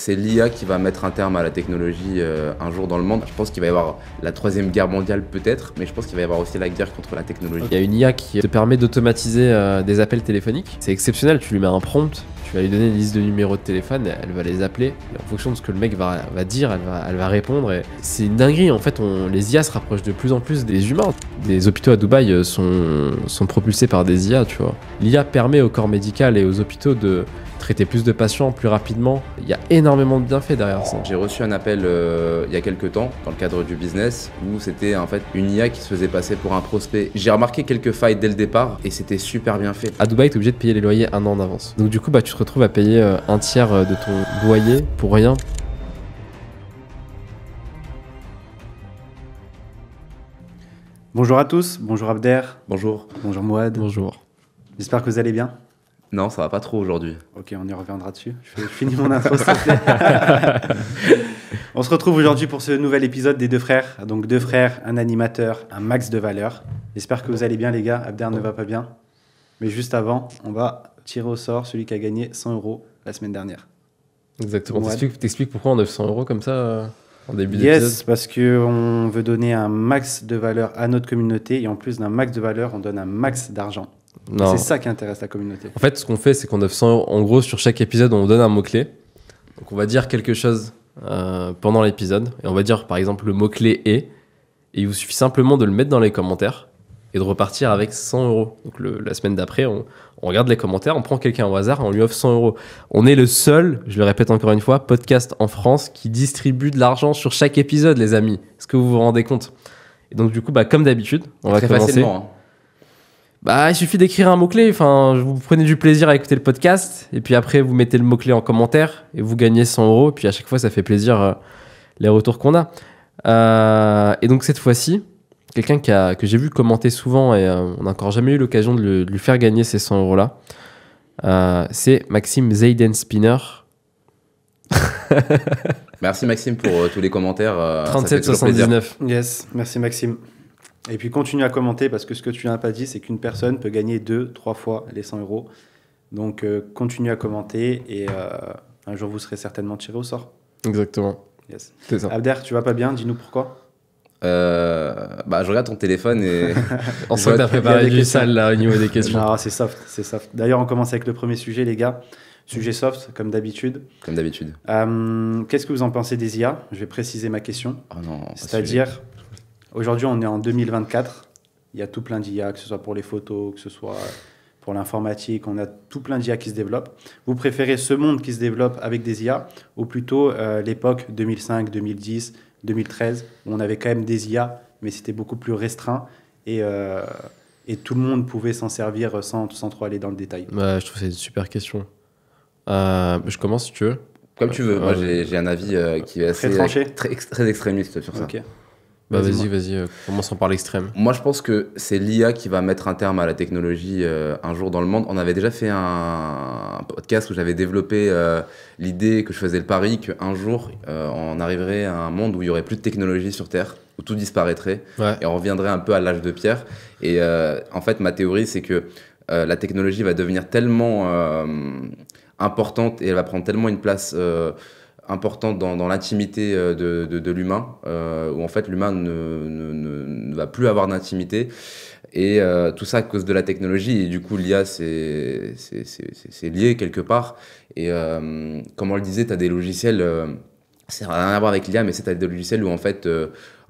c'est l'IA qui va mettre un terme à la technologie un jour dans le monde. Je pense qu'il va y avoir la troisième guerre mondiale peut-être, mais je pense qu'il va y avoir aussi la guerre contre la technologie. Il y a une IA qui te permet d'automatiser des appels téléphoniques. C'est exceptionnel, tu lui mets un prompt, tu vas lui donner une liste de numéros de téléphone, elle va les appeler, et en fonction de ce que le mec va dire, elle va répondre. Et c'est une dinguerie, en fait, les IA se rapprochent de plus en plus des humains. Les hôpitaux à Dubaï sont propulsés par des IA, tu vois. L'IA permet au corps médical et aux hôpitaux de traiter plus de patients plus rapidement. Il y a énormément de bienfaits derrière ça. J'ai reçu un appel il y a quelques temps dans le cadre du business où c'était en fait une IA qui se faisait passer pour un prospect. J'ai remarqué quelques failles dès le départ et c'était super bien fait. À Dubaï, t'es obligé de payer les loyers un an d'avance. Donc du coup, tu te retrouves à payer un tiers de ton loyer pour rien. Bonjour à tous, bonjour Abder. Bonjour. Bonjour Mouad. Bonjour. J'espère que vous allez bien. Non, ça va pas trop aujourd'hui. Ok, on y reviendra dessus. Je finis mon intro, s'il te plaît. On se retrouve aujourd'hui pour ce nouvel épisode des deux frères. Donc deux frères, un animateur, un max de valeur. J'espère que vous allez bien les gars. Abder ne va pas bien. Mais juste avant, on va tirer au sort celui qui a gagné 100 € la semaine dernière. Exactement. Mouad. T'expliques pourquoi on a 100 € comme ça en début d'épisode. Yes, parce qu'on veut donner un max de valeur à notre communauté. Et en plus d'un max de valeur, on donne un max d'argent. Non. C'est ça qui intéresse la communauté. En fait, ce qu'on fait, c'est qu'on offre 100 €. En gros, sur chaque épisode, on donne un mot-clé. Donc, on va dire quelque chose pendant l'épisode. Et on va dire, par exemple, le mot-clé est. Et il vous suffit simplement de le mettre dans les commentaires et de repartir avec 100 €. Donc, la semaine d'après, on regarde les commentaires, on prend quelqu'un au hasard et on lui offre 100 €. On est le seul, je le répète encore une fois, podcast en France qui distribue de l'argent sur chaque épisode, les amis. Est-ce que vous vous rendez compte? Et donc, du coup, comme d'habitude, on va Très commencer. facilement. Hein. Il suffit d'écrire un mot-clé, vous prenez du plaisir à écouter le podcast, et puis après, vous mettez le mot-clé en commentaire, et vous gagnez 100 €, et puis à chaque fois, ça fait plaisir les retours qu'on a. Et donc, cette fois-ci, quelqu'un que j'ai vu commenter souvent, et on n'a encore jamais eu l'occasion de lui faire gagner ces 100 € là, c'est Maxime Zayden Spinner. Merci Maxime pour tous les commentaires. Ça fait toujours plaisir. 37,79. Yes, merci Maxime. Et puis continue à commenter parce que ce que tu n'as pas dit, c'est qu'une personne peut gagner 2-3 fois les 100 €. Donc continue à commenter et un jour vous serez certainement tiré au sort. Exactement. Yes. C'est ça. Abder, tu vas pas bien? Dis-nous pourquoi. Je regarde ton téléphone et On sent que t'as il y préparé a des du questions. sale là au niveau des questions. Non, c'est soft, c'est soft. D'ailleurs, on commence avec le premier sujet, les gars. Sujet soft, comme d'habitude. comme d'habitude. Qu'est-ce que vous en pensez des IA? Je vais préciser ma question. Oh non, pas C'est-à-dire, aujourd'hui, on est en 2024. Il y a tout plein d'IA, que ce soit pour les photos, que ce soit pour l'informatique. On a tout plein d'IA qui se développent. Vous préférez ce monde qui se développe avec des IA ou plutôt l'époque 2005, 2010, 2013, où on avait quand même des IA, mais c'était beaucoup plus restreint et tout le monde pouvait s'en servir sans trop aller dans le détail. Je trouve que c'est une super question. Je commence si tu veux. Comme tu veux. Moi, j'ai un avis qui est assez Très tranché. très extrémiste sur ça. Ok. Vas-y, commençons par l'extrême. Moi, je pense que c'est l'IA qui va mettre un terme à la technologie un jour dans le monde. On avait déjà fait un podcast où j'avais développé l'idée que je faisais le pari qu'un jour, on arriverait à un monde où il n'y aurait plus de technologie sur Terre, où tout disparaîtrait, Ouais. et on reviendrait un peu à l'âge de pierre. Et en fait, ma théorie, c'est que la technologie va devenir tellement importante et elle va prendre tellement une place importante dans l'intimité de l'humain, où en fait l'humain ne va plus avoir d'intimité, et tout ça à cause de la technologie, et du coup l'IA c'est lié quelque part, et comme on le disait, tu as des logiciels, ça n'a rien à voir avec l'IA, mais tu as des logiciels où en fait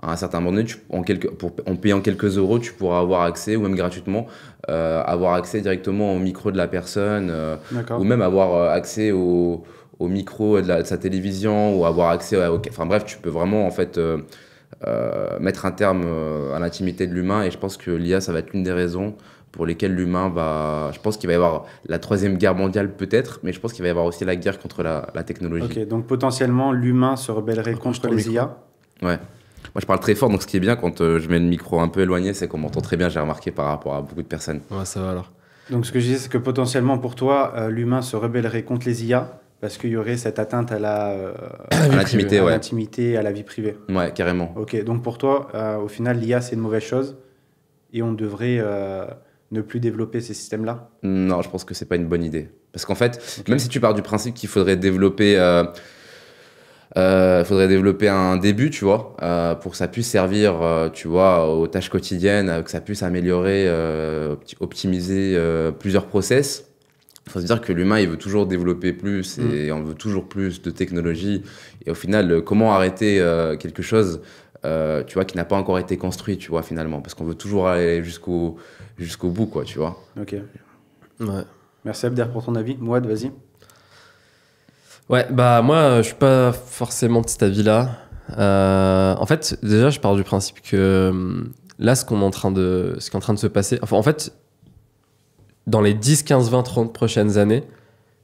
à un certain moment donné, en payant quelques euros, tu pourras avoir accès, ou même gratuitement, avoir accès directement au micro de la personne, D'accord. ou même avoir accès au micro de sa télévision, ou avoir accès enfin bref, tu peux vraiment en fait mettre un terme à l'intimité de l'humain, et je pense que l'IA, ça va être l'une des raisons pour lesquelles l'humain va... Je pense qu'il va y avoir la troisième guerre mondiale peut-être, mais je pense qu'il va y avoir aussi la guerre contre la technologie. Ok, donc potentiellement l'humain se rebellerait contre les IA. Ouais. Moi je parle très fort, donc ce qui est bien quand je mets le micro un peu éloigné, c'est qu'on m'entend très bien, j'ai remarqué par rapport à beaucoup de personnes. Ouais, ça va alors. Donc ce que je disais, c'est que potentiellement pour toi, l'humain se rebellerait contre les IA parce qu'il y aurait cette atteinte à l'intimité, à ouais. l'intimité, à la vie privée. Ouais, carrément. Ok, donc pour toi, au final, l'IA c'est une mauvaise chose et on devrait ne plus développer ces systèmes-là. Non, je pense que c'est pas une bonne idée. Parce qu'en fait, Ok. même si tu pars du principe qu'il faudrait développer Faudrait développer un début, tu vois, pour que ça puisse servir, tu vois, aux tâches quotidiennes, que ça puisse améliorer, optimiser plusieurs process. Il faut se dire que l'humain, il veut toujours développer plus et on veut toujours plus de technologie. Et au final, comment arrêter quelque chose, tu vois, qui n'a pas encore été construit, tu vois, finalement, parce qu'on veut toujours aller jusqu'au bout, quoi, tu vois. Ok. Ouais. Merci Abder pour ton avis. Mouad, vas-y. Ouais, bah moi, je suis pas forcément de cet avis-là. En fait, déjà, je pars du principe que là, ce qui est en train de se passer, enfin, en fait, dans les 10, 15, 20, 30 prochaines années,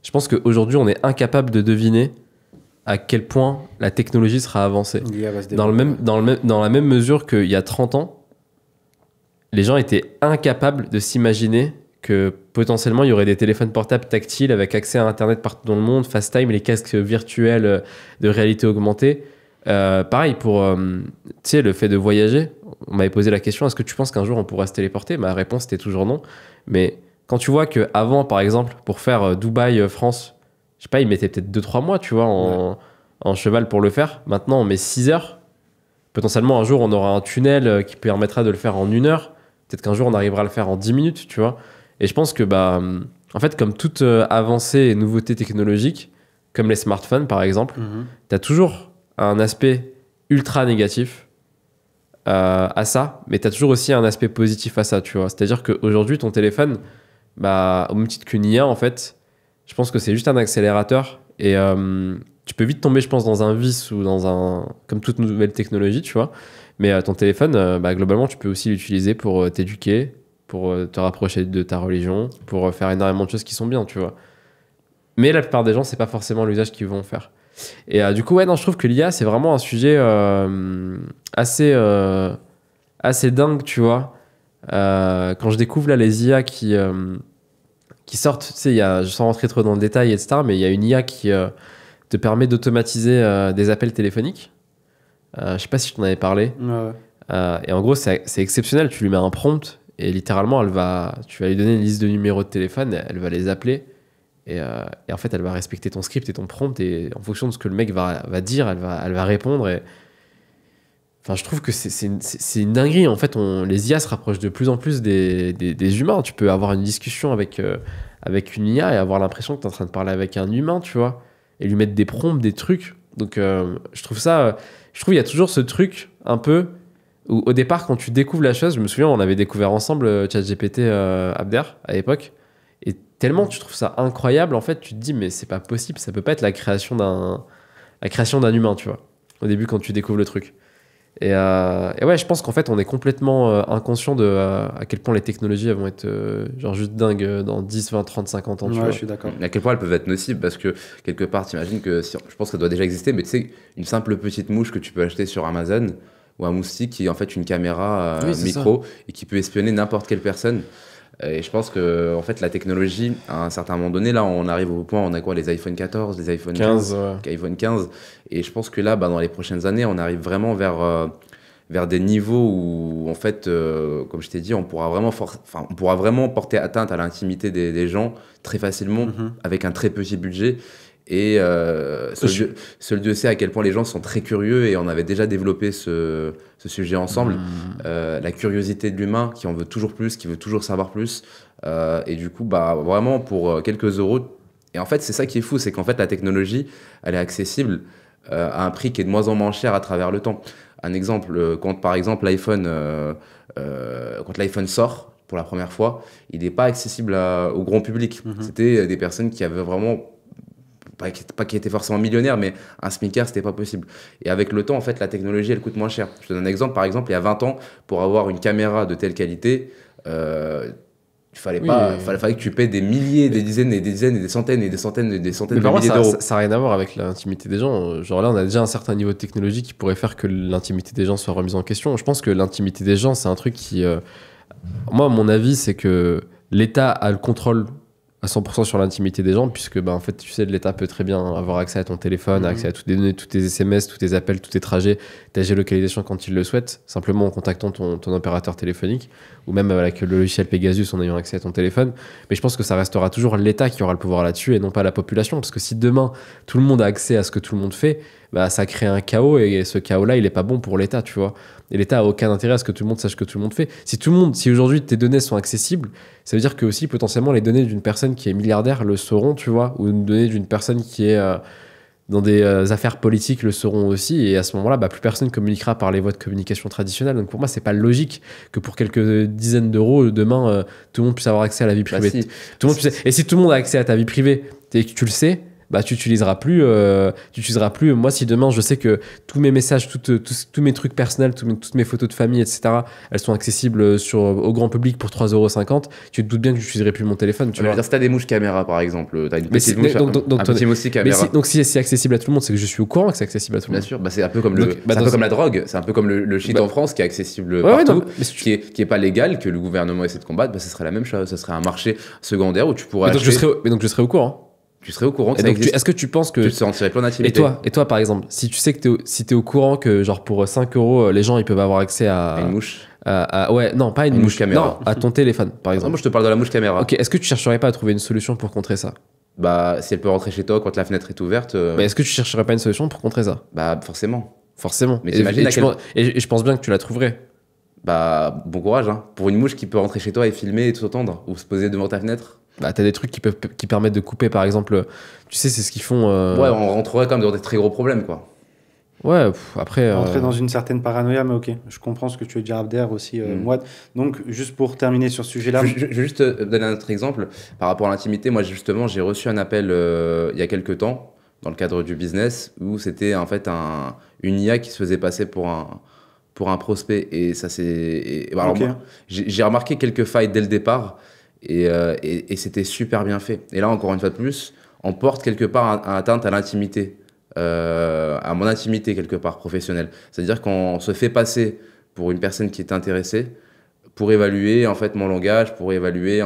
je pense qu'aujourd'hui, on est incapable de deviner à quel point la technologie sera avancée. L'IA va se Dans développer. dans la même mesure qu'il y a 30 ans, les gens étaient incapables de s'imaginer que potentiellement il y aurait des téléphones portables tactiles avec accès à Internet partout dans le monde, FaceTime, les casques virtuels de réalité augmentée. Pareil pour tu sais, le fait de voyager. On m'avait posé la question, est-ce que tu penses qu'un jour on pourra se téléporter? Ma réponse était toujours non. Mais quand tu vois qu'avant, par exemple, pour faire Dubaï-France, je sais pas, ils mettaient peut-être 2-3 mois, tu vois, en cheval pour le faire. Maintenant, on met 6 heures. Potentiellement, un jour, on aura un tunnel qui permettra de le faire en 1 heure. Peut-être qu'un jour, on arrivera à le faire en 10 minutes, tu vois. Et je pense que, bah, en fait, comme toute avancée et nouveauté technologique, comme les smartphones, par exemple, tu as toujours un aspect ultra négatif à ça, mais tu as toujours aussi un aspect positif à ça, tu vois. C'est-à-dire qu'aujourd'hui, ton téléphone, bah, au même titre qu'une IA, en fait, je pense que c'est juste un accélérateur et tu peux vite tomber, je pense, dans un vice ou dans un... comme toute nouvelle technologie, tu vois. Mais ton téléphone, bah, globalement, tu peux aussi l'utiliser pour t'éduquer, pour te rapprocher de ta religion, pour faire énormément de choses qui sont bien, tu vois. Mais la plupart des gens, c'est pas forcément l'usage qu'ils vont faire. Et du coup, ouais, non, je trouve que l'IA, c'est vraiment un sujet assez dingue, tu vois. Quand je découvre là les IA qui sortent, tu sais, sans rentrer trop dans le détail, etc., mais il y a une IA qui te permet d'automatiser des appels téléphoniques. Je sais pas si je t'en avais parlé. Ouais. Et en gros, c'est exceptionnel. Tu lui mets un prompt et littéralement, tu vas lui donner une liste de numéros de téléphone, elle va les appeler. Et en fait, elle va respecter ton script et ton prompt. Et en fonction de ce que le mec va dire, elle va répondre. Et... Enfin, je trouve que c'est une dinguerie. En fait, les IA se rapprochent de plus en plus des humains. Tu peux avoir une discussion avec une IA et avoir l'impression que tu es en train de parler avec un humain, tu vois. Et lui mettre des prompts, des trucs. Donc, je trouve qu'il y a toujours ce truc un peu où, au départ, quand tu découvres la chose, je me souviens, on avait découvert ensemble ChatGPT Abder à l'époque. Et tellement tu trouves ça incroyable, en fait, tu te dis, mais c'est pas possible, ça peut pas être la création d'un humain, tu vois, au début quand tu découvres le truc. Et ouais, je pense qu'en fait, on est complètement inconscient de à quel point les technologies elles vont être genre juste dingues dans 10, 20, 30, 50 ans, tu Ouais, vois. je suis d'accord. À quel point elles peuvent être nocives parce que quelque part, t'imagines que je pense que ça doit déjà exister, mais tu sais, une simple petite mouche que tu peux acheter sur Amazon ou un moustique qui est en fait une caméra Oui, c'est micro et qui peut espionner n'importe quelle personne. Et je pense que en fait, la technologie, à un certain moment donné, là, on arrive au point, on a quoi, les iPhone 14, les iPhone 15, iPhone 15. Et je pense que là, bah, dans les prochaines années, on arrive vraiment vers des niveaux où, en fait, comme je t'ai dit, on pourra vraiment porter atteinte à l'intimité des gens très facilement avec un très petit budget. Et seul Dieu sait à quel point les gens sont très curieux et on avait déjà développé ce sujet ensemble. La curiosité de l'humain qui en veut toujours plus, qui veut toujours savoir plus. Et du coup, bah, vraiment, pour quelques euros. Et en fait, c'est ça qui est fou, c'est qu'en fait, la technologie, elle est accessible à un prix qui est de moins en moins cher à travers le temps. Un exemple, quand par exemple quand l'iPhone sort pour la première fois, il n'est pas accessible au grand public. C'était des personnes qui avaient vraiment pas qui étaient forcément millionnaires, mais un smicard, c'était pas possible. Et avec le temps, en fait, la technologie, elle coûte moins cher. Je te donne un exemple. Par exemple, il y a 20 ans, pour avoir une caméra de telle qualité, fallait que tu payes des milliers, des dizaines et des dizaines et des centaines et des centaines et des centaines de milliers d'euros. Ça n'a rien à voir avec l'intimité des gens. Genre là, on a déjà un certain niveau de technologie qui pourrait faire que l'intimité des gens soit remise en question. Je pense que l'intimité des gens, c'est un truc qui... Moi, mon avis, c'est que l'État a le contrôle à 100% sur l'intimité des gens, puisque bah, en fait, tu sais, l'État peut très bien avoir accès à ton téléphone, accès à toutes tes données, tous tes SMS, tous tes appels, tous tes trajets, ta géolocalisation quand il le souhaite, simplement en contactant ton opérateur téléphonique, ou même avec le logiciel Pegasus en ayant accès à ton téléphone. Mais je pense que ça restera toujours l'État qui aura le pouvoir là-dessus et non pas la population, parce que si demain, tout le monde a accès à ce que tout le monde fait, bah, ça crée un chaos et ce chaos-là, il est pas bon pour l'État, tu vois. Et l'État a aucun intérêt à ce que tout le monde sache que tout le monde fait. Si aujourd'hui tes données sont accessibles, ça veut dire que aussi potentiellement les données d'une personne qui est milliardaire le seront, tu vois, ou une donnée d'une personne qui est dans des affaires politiques le seront aussi. Et à ce moment-là, bah, plus personne communiquera par les voies de communication traditionnelles. Donc pour moi, c'est pas logique que pour quelques dizaines d'euros demain, tout le monde puisse avoir accès à la vie privée. Si. Tout le monde puisse... Et si tout le monde a accès à ta vie privée et que tu le sais, bah tu utiliseras plus. Moi, si demain je sais que tous mes messages, tous mes trucs personnels, toutes mes photos de famille, etc., elles sont accessibles au grand public pour 3,50 €, tu te doutes bien que je n'utiliserai plus mon téléphone. Tu vois. Si t'as des mouches caméra par exemple, t'as une petite mouche, un petit moustique caméra. Donc si c'est accessible à tout le monde, c'est que je suis au courant que c'est accessible à tout le monde. Bien sûr, bah, c'est un peu comme la drogue, c'est un peu comme le shit en France qui est accessible partout, qui est pas légal, que le gouvernement essaie de combattre. Bah, ce serait la même chose, ce serait un marché secondaire où tu pourrais donc je serais au courant. Tu serais au courant que et ça donc, existe. Est-ce que tu penses que... Tu te sentirais plein d'intimité. Et toi, par exemple, si tu sais que t'es au courant que genre pour 5 €, les gens ils peuvent avoir accès à une mouche. Ouais, non, pas une mouche caméra. Non, à ton téléphone, par exemple. Non, moi je te parle de la mouche caméra. Ok, est-ce que tu chercherais pas à trouver une solution pour contrer ça? Bah, si elle peut rentrer chez toi quand la fenêtre est ouverte. Mais est-ce que tu chercherais pas une solution pour contrer ça? Bah, forcément. Mais t'imagines et je pense bien que tu la trouverais. Bah, bon courage, hein. Pour une mouche qui peut rentrer chez toi et filmer et t'entendre, ou se poser devant ta fenêtre. Bah, t'as des trucs qui permettent de couper, par exemple. Tu sais, c'est ce qu'ils font. Ouais, on rentrerait quand même dans des très gros problèmes, quoi. Ouais, après. Rentrer dans une certaine paranoïa, mais ok. Je comprends ce que tu veux dire, Abder, aussi, moi. Donc, juste pour terminer sur ce sujet-là. Je vais juste donner un autre exemple. Par rapport à l'intimité, moi, justement, j'ai reçu un appel il y a quelques temps, dans le cadre du business, où c'était en fait une IA qui se faisait passer pour un prospect. Et ça, c'est. Alors, Okay. moi, j'ai remarqué quelques failles dès le départ. Et c'était super bien fait. Et là, encore une fois de plus, on porte quelque part atteinte à l'intimité, à mon intimité quelque part professionnelle. C'est-à-dire qu'on se fait passer pour une personne qui est intéressée pour évaluer en fait mon langage, pour évaluer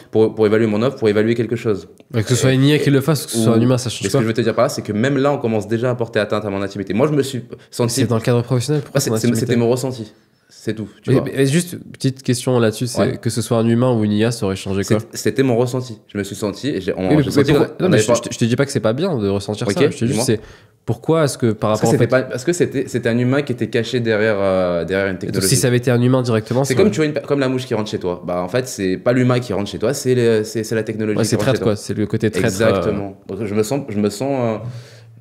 pour évaluer mon offre, pour évaluer quelque chose. Que ce soit une IA qui le fasse ou que ce soit un humain, ça change pas. Ce que je veux te dire par là, c'est que même là, on commence déjà à porter atteinte à mon intimité. Moi, je me suis senti. C'est dans le cadre professionnel. C'était mon ressenti. C'est tout. Mais juste petite question là-dessus, c'est que ce soit un humain ou une IA, ça aurait changé quoi? C'était mon ressenti. Je me suis senti. Je te dis pas que c'est pas bien de ressentir ça. Je te dis juste pourquoi est-ce que par rapport parce que c'était un humain qui était caché derrière une technologie. Donc, si ça avait été un humain directement, c'est comme tu vois comme la mouche qui rentre chez toi. Bah en fait c'est pas l'humain qui rentre chez toi, c'est la technologie. Ouais, c'est traître quoi. C'est le côté traître. Exactement. Donc je me sens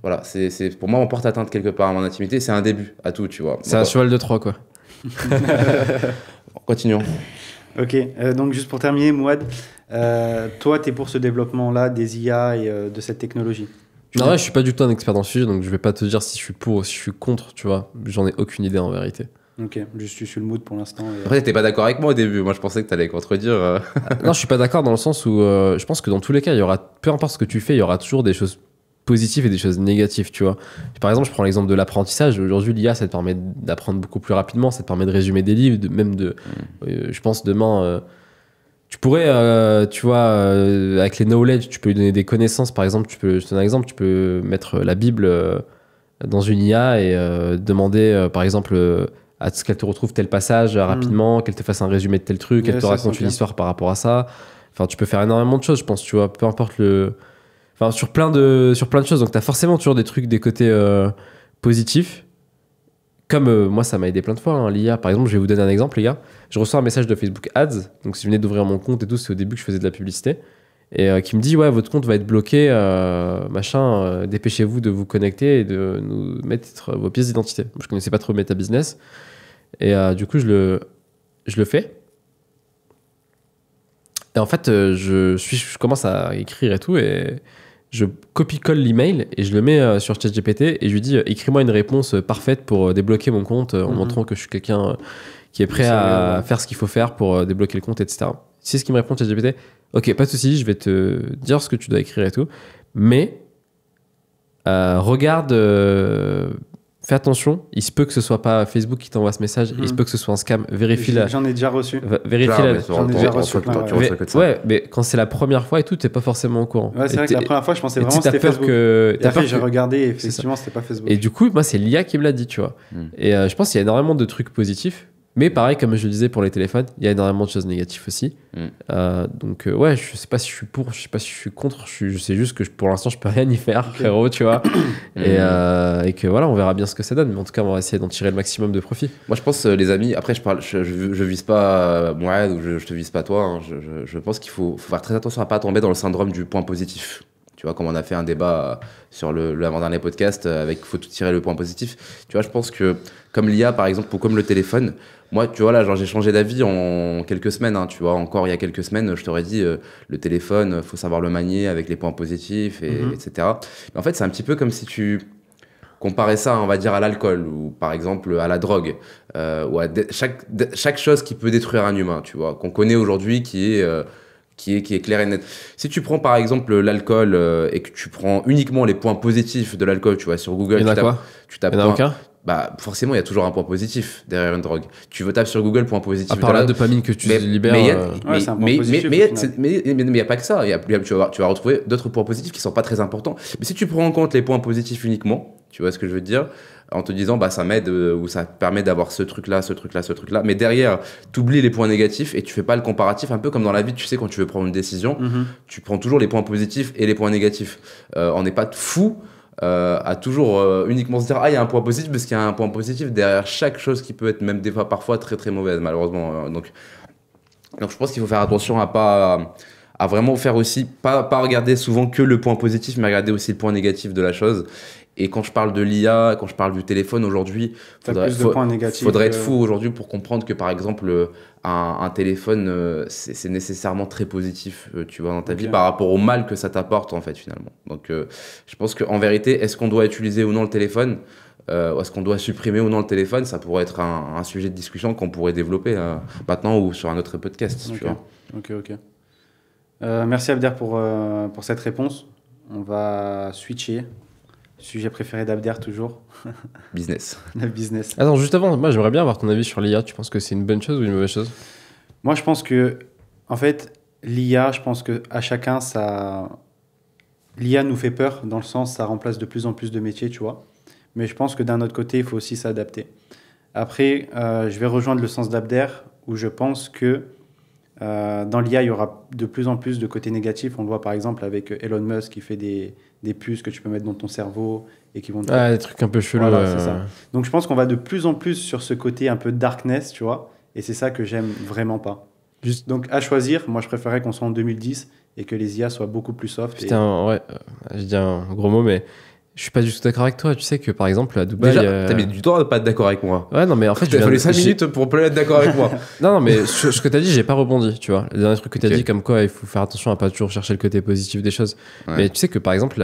voilà, c'est pour moi on porte atteinte quelque part à mon intimité. C'est un début à tout, tu vois. C'est un cheval de Troie quoi. Continuons. Ok, donc juste pour terminer, Mouad, toi, tu es pour ce développement-là des IA et de cette technologie? Non, ouais, je suis pas du tout un expert dans le sujet, donc je vais pas te dire si je suis pour ou si je suis contre, tu vois. J'en ai aucune idée en vérité. Ok, juste tu suis le mood pour l'instant. Après, t'étais pas d'accord avec moi au début. Moi, je pensais que t'allais contredire. Non, je suis pas d'accord dans le sens où je pense que dans tous les cas, il y aura, peu importe ce que tu fais, il y aura toujours des choses positives et des choses négatives, tu vois. Par exemple, je prends l'exemple de l'apprentissage. Aujourd'hui, l'IA, ça te permet d'apprendre beaucoup plus rapidement, ça te permet de résumer des livres, je pense demain, tu pourrais, tu vois, avec les knowledge, tu peux lui donner des connaissances. Par exemple, je te donne un exemple, tu peux mettre la Bible dans une IA et demander, par exemple, à ce qu'elle te retrouve tel passage rapidement, qu'elle te fasse un résumé de tel truc, qu'elle te raconte une histoire par rapport à ça. Enfin, tu peux faire énormément de choses, je pense, tu vois, peu importe Enfin, sur plein de choses. Donc, tu as forcément toujours des trucs, des côtés positifs. Comme moi, ça m'a aidé plein de fois, hein, l'IA. Par exemple, je vais vous donner un exemple, les gars. Je reçois un message de Facebook Ads. Donc, si je venais d'ouvrir mon compte et tout, c'est au début que je faisais de la publicité. Et qui me dit, ouais, votre compte va être bloqué, machin. Dépêchez-vous de vous connecter et de nous mettre vos pièces d'identité. Moi, je connaissais pas trop Meta Business. Et du coup, je le fais. Et en fait, je commence à écrire et tout. Et je copie-colle l'email et je le mets sur ChatGPT et je lui dis écris-moi une réponse parfaite pour débloquer mon compte en montrant que je suis quelqu'un qui est prêt à faire ce qu'il faut faire pour débloquer le compte, etc. C'est ce qui me répond ChatGPT. Ok, pas de souci, je vais te dire ce que tu dois écrire et tout. Mais regarde, fais attention, il se peut que ce soit pas Facebook qui t'envoie ce message, il se peut que ce soit un scam. Vérifie la. J'en ai déjà reçu. Vérifie la. J'en ai déjà reçu. Ouais, mais quand c'est la première fois et tout, t'es pas forcément au courant. Ouais, c'est vrai que la première fois, je pensais vraiment que c'était Facebook. Et après, j'ai regardé et effectivement, c'était pas Facebook. Et du coup, moi, c'est l'IA qui me l'a dit, tu vois. Et je pense qu'il y a énormément de trucs positifs. Mais pareil, comme je le disais pour les téléphones, il y a énormément de choses négatives aussi. Donc ouais, je sais pas si je suis pour, je sais pas si je suis contre. Je sais juste que pour l'instant, je peux rien y faire, frérot, tu vois. Et que voilà, on verra bien ce que ça donne. Mais en tout cas, on va essayer d'en tirer le maximum de profit. Moi, je pense, les amis, après, je vise pas moi ou je te vise pas toi. Hein. Je pense qu'il faut faire très attention à pas tomber dans le syndrome du point positif. Tu vois, comme on a fait un débat sur l'avant-dernier podcast avec faut tout tirer le point positif. Tu vois, je pense que comme l'IA, par exemple, ou comme le téléphone, moi, tu vois, là, genre, j'ai changé d'avis en quelques semaines. Hein, tu vois, encore il y a quelques semaines, je t'aurais dit, le téléphone, faut savoir le manier avec les points positifs, etc. Mais en fait, c'est un petit peu comme si tu comparais ça, on va dire, à l'alcool ou par exemple à la drogue ou à chaque chose qui peut détruire un humain, tu vois, qu'on connaît aujourd'hui, qui est clair et net. Si tu prends par exemple l'alcool et que tu prends uniquement les points positifs de l'alcool, tu vois, sur Google, Il y en a quoi ? tu tapes Il y en a aucun ? bah forcément il y a toujours un point positif derrière une drogue. Tu veux taper sur Google point positif à part la dopamine que tu libères. Mais il n'y a pas que ça. Tu vas retrouver d'autres points positifs qui sont pas très importants. Mais si tu prends en compte les points positifs uniquement, tu vois ce que je veux te dire, en te disant bah ça m'aide ou ça permet d'avoir ce truc là, mais derrière tu oublies les points négatifs et tu fais pas le comparatif, un peu comme dans la vie, tu sais, quand tu veux prendre une décision, tu prends toujours les points positifs et les points négatifs. On n'est pas fou à toujours uniquement se dire ah il y a un point positif, parce qu'il y a un point positif derrière chaque chose qui peut être même des fois parfois très très mauvaise malheureusement. Donc je pense qu'il faut faire attention à vraiment faire aussi pas regarder souvent que le point positif, mais regarder aussi le point négatif de la chose. Et quand je parle de l'IA, quand je parle du téléphone aujourd'hui, faudrait être fou aujourd'hui pour comprendre que par exemple un téléphone c'est nécessairement très positif, tu vois, dans ta vie par rapport au mal que ça t'apporte en fait finalement. Donc je pense qu'en vérité, est-ce qu'on doit utiliser ou non le téléphone, est-ce qu'on doit supprimer ou non le téléphone, ça pourrait être un sujet de discussion qu'on pourrait développer maintenant ou sur un autre podcast. Tu vois. Ok. Merci Abder pour cette réponse. On va switcher. Sujet préféré d'Abder, toujours. Business. Le business. Attends, juste avant, moi j'aimerais bien avoir ton avis sur l'IA. Tu penses que c'est une bonne chose ou une mauvaise chose ? Moi je pense que, en fait, l'IA, je pense qu'à chacun, l'IA nous fait peur, dans le sens, ça remplace de plus en plus de métiers, tu vois. Mais je pense que d'un autre côté, il faut aussi s'adapter. Après, je vais rejoindre le sens d'Abder, où je pense que dans l'IA, il y aura de plus en plus de côtés négatifs. On le voit par exemple avec Elon Musk qui fait des puces que tu peux mettre dans ton cerveau et qui vont des trucs un peu chelous. Voilà, c'est ça. Donc je pense qu'on va de plus en plus sur ce côté un peu darkness, tu vois, et c'est ça que j'aime vraiment pas. Donc à choisir, moi je préférais qu'on soit en 2010 et que les IA soient beaucoup plus soft. Putain, ouais, je dis un gros mot, mais je suis pas du tout d'accord avec toi. Tu sais que par exemple à Dubaï. Déjà, t'as mis du temps à pas être d'accord avec moi. Ouais, non, mais en fait, il a fallu 5 minutes pour pas être d'accord avec moi. Non, mais ce que t'as dit, j'ai pas rebondi, tu vois. Le dernier truc que t'as dit, comme quoi il faut faire attention à pas toujours chercher le côté positif des choses. Ouais. Mais tu sais que par exemple,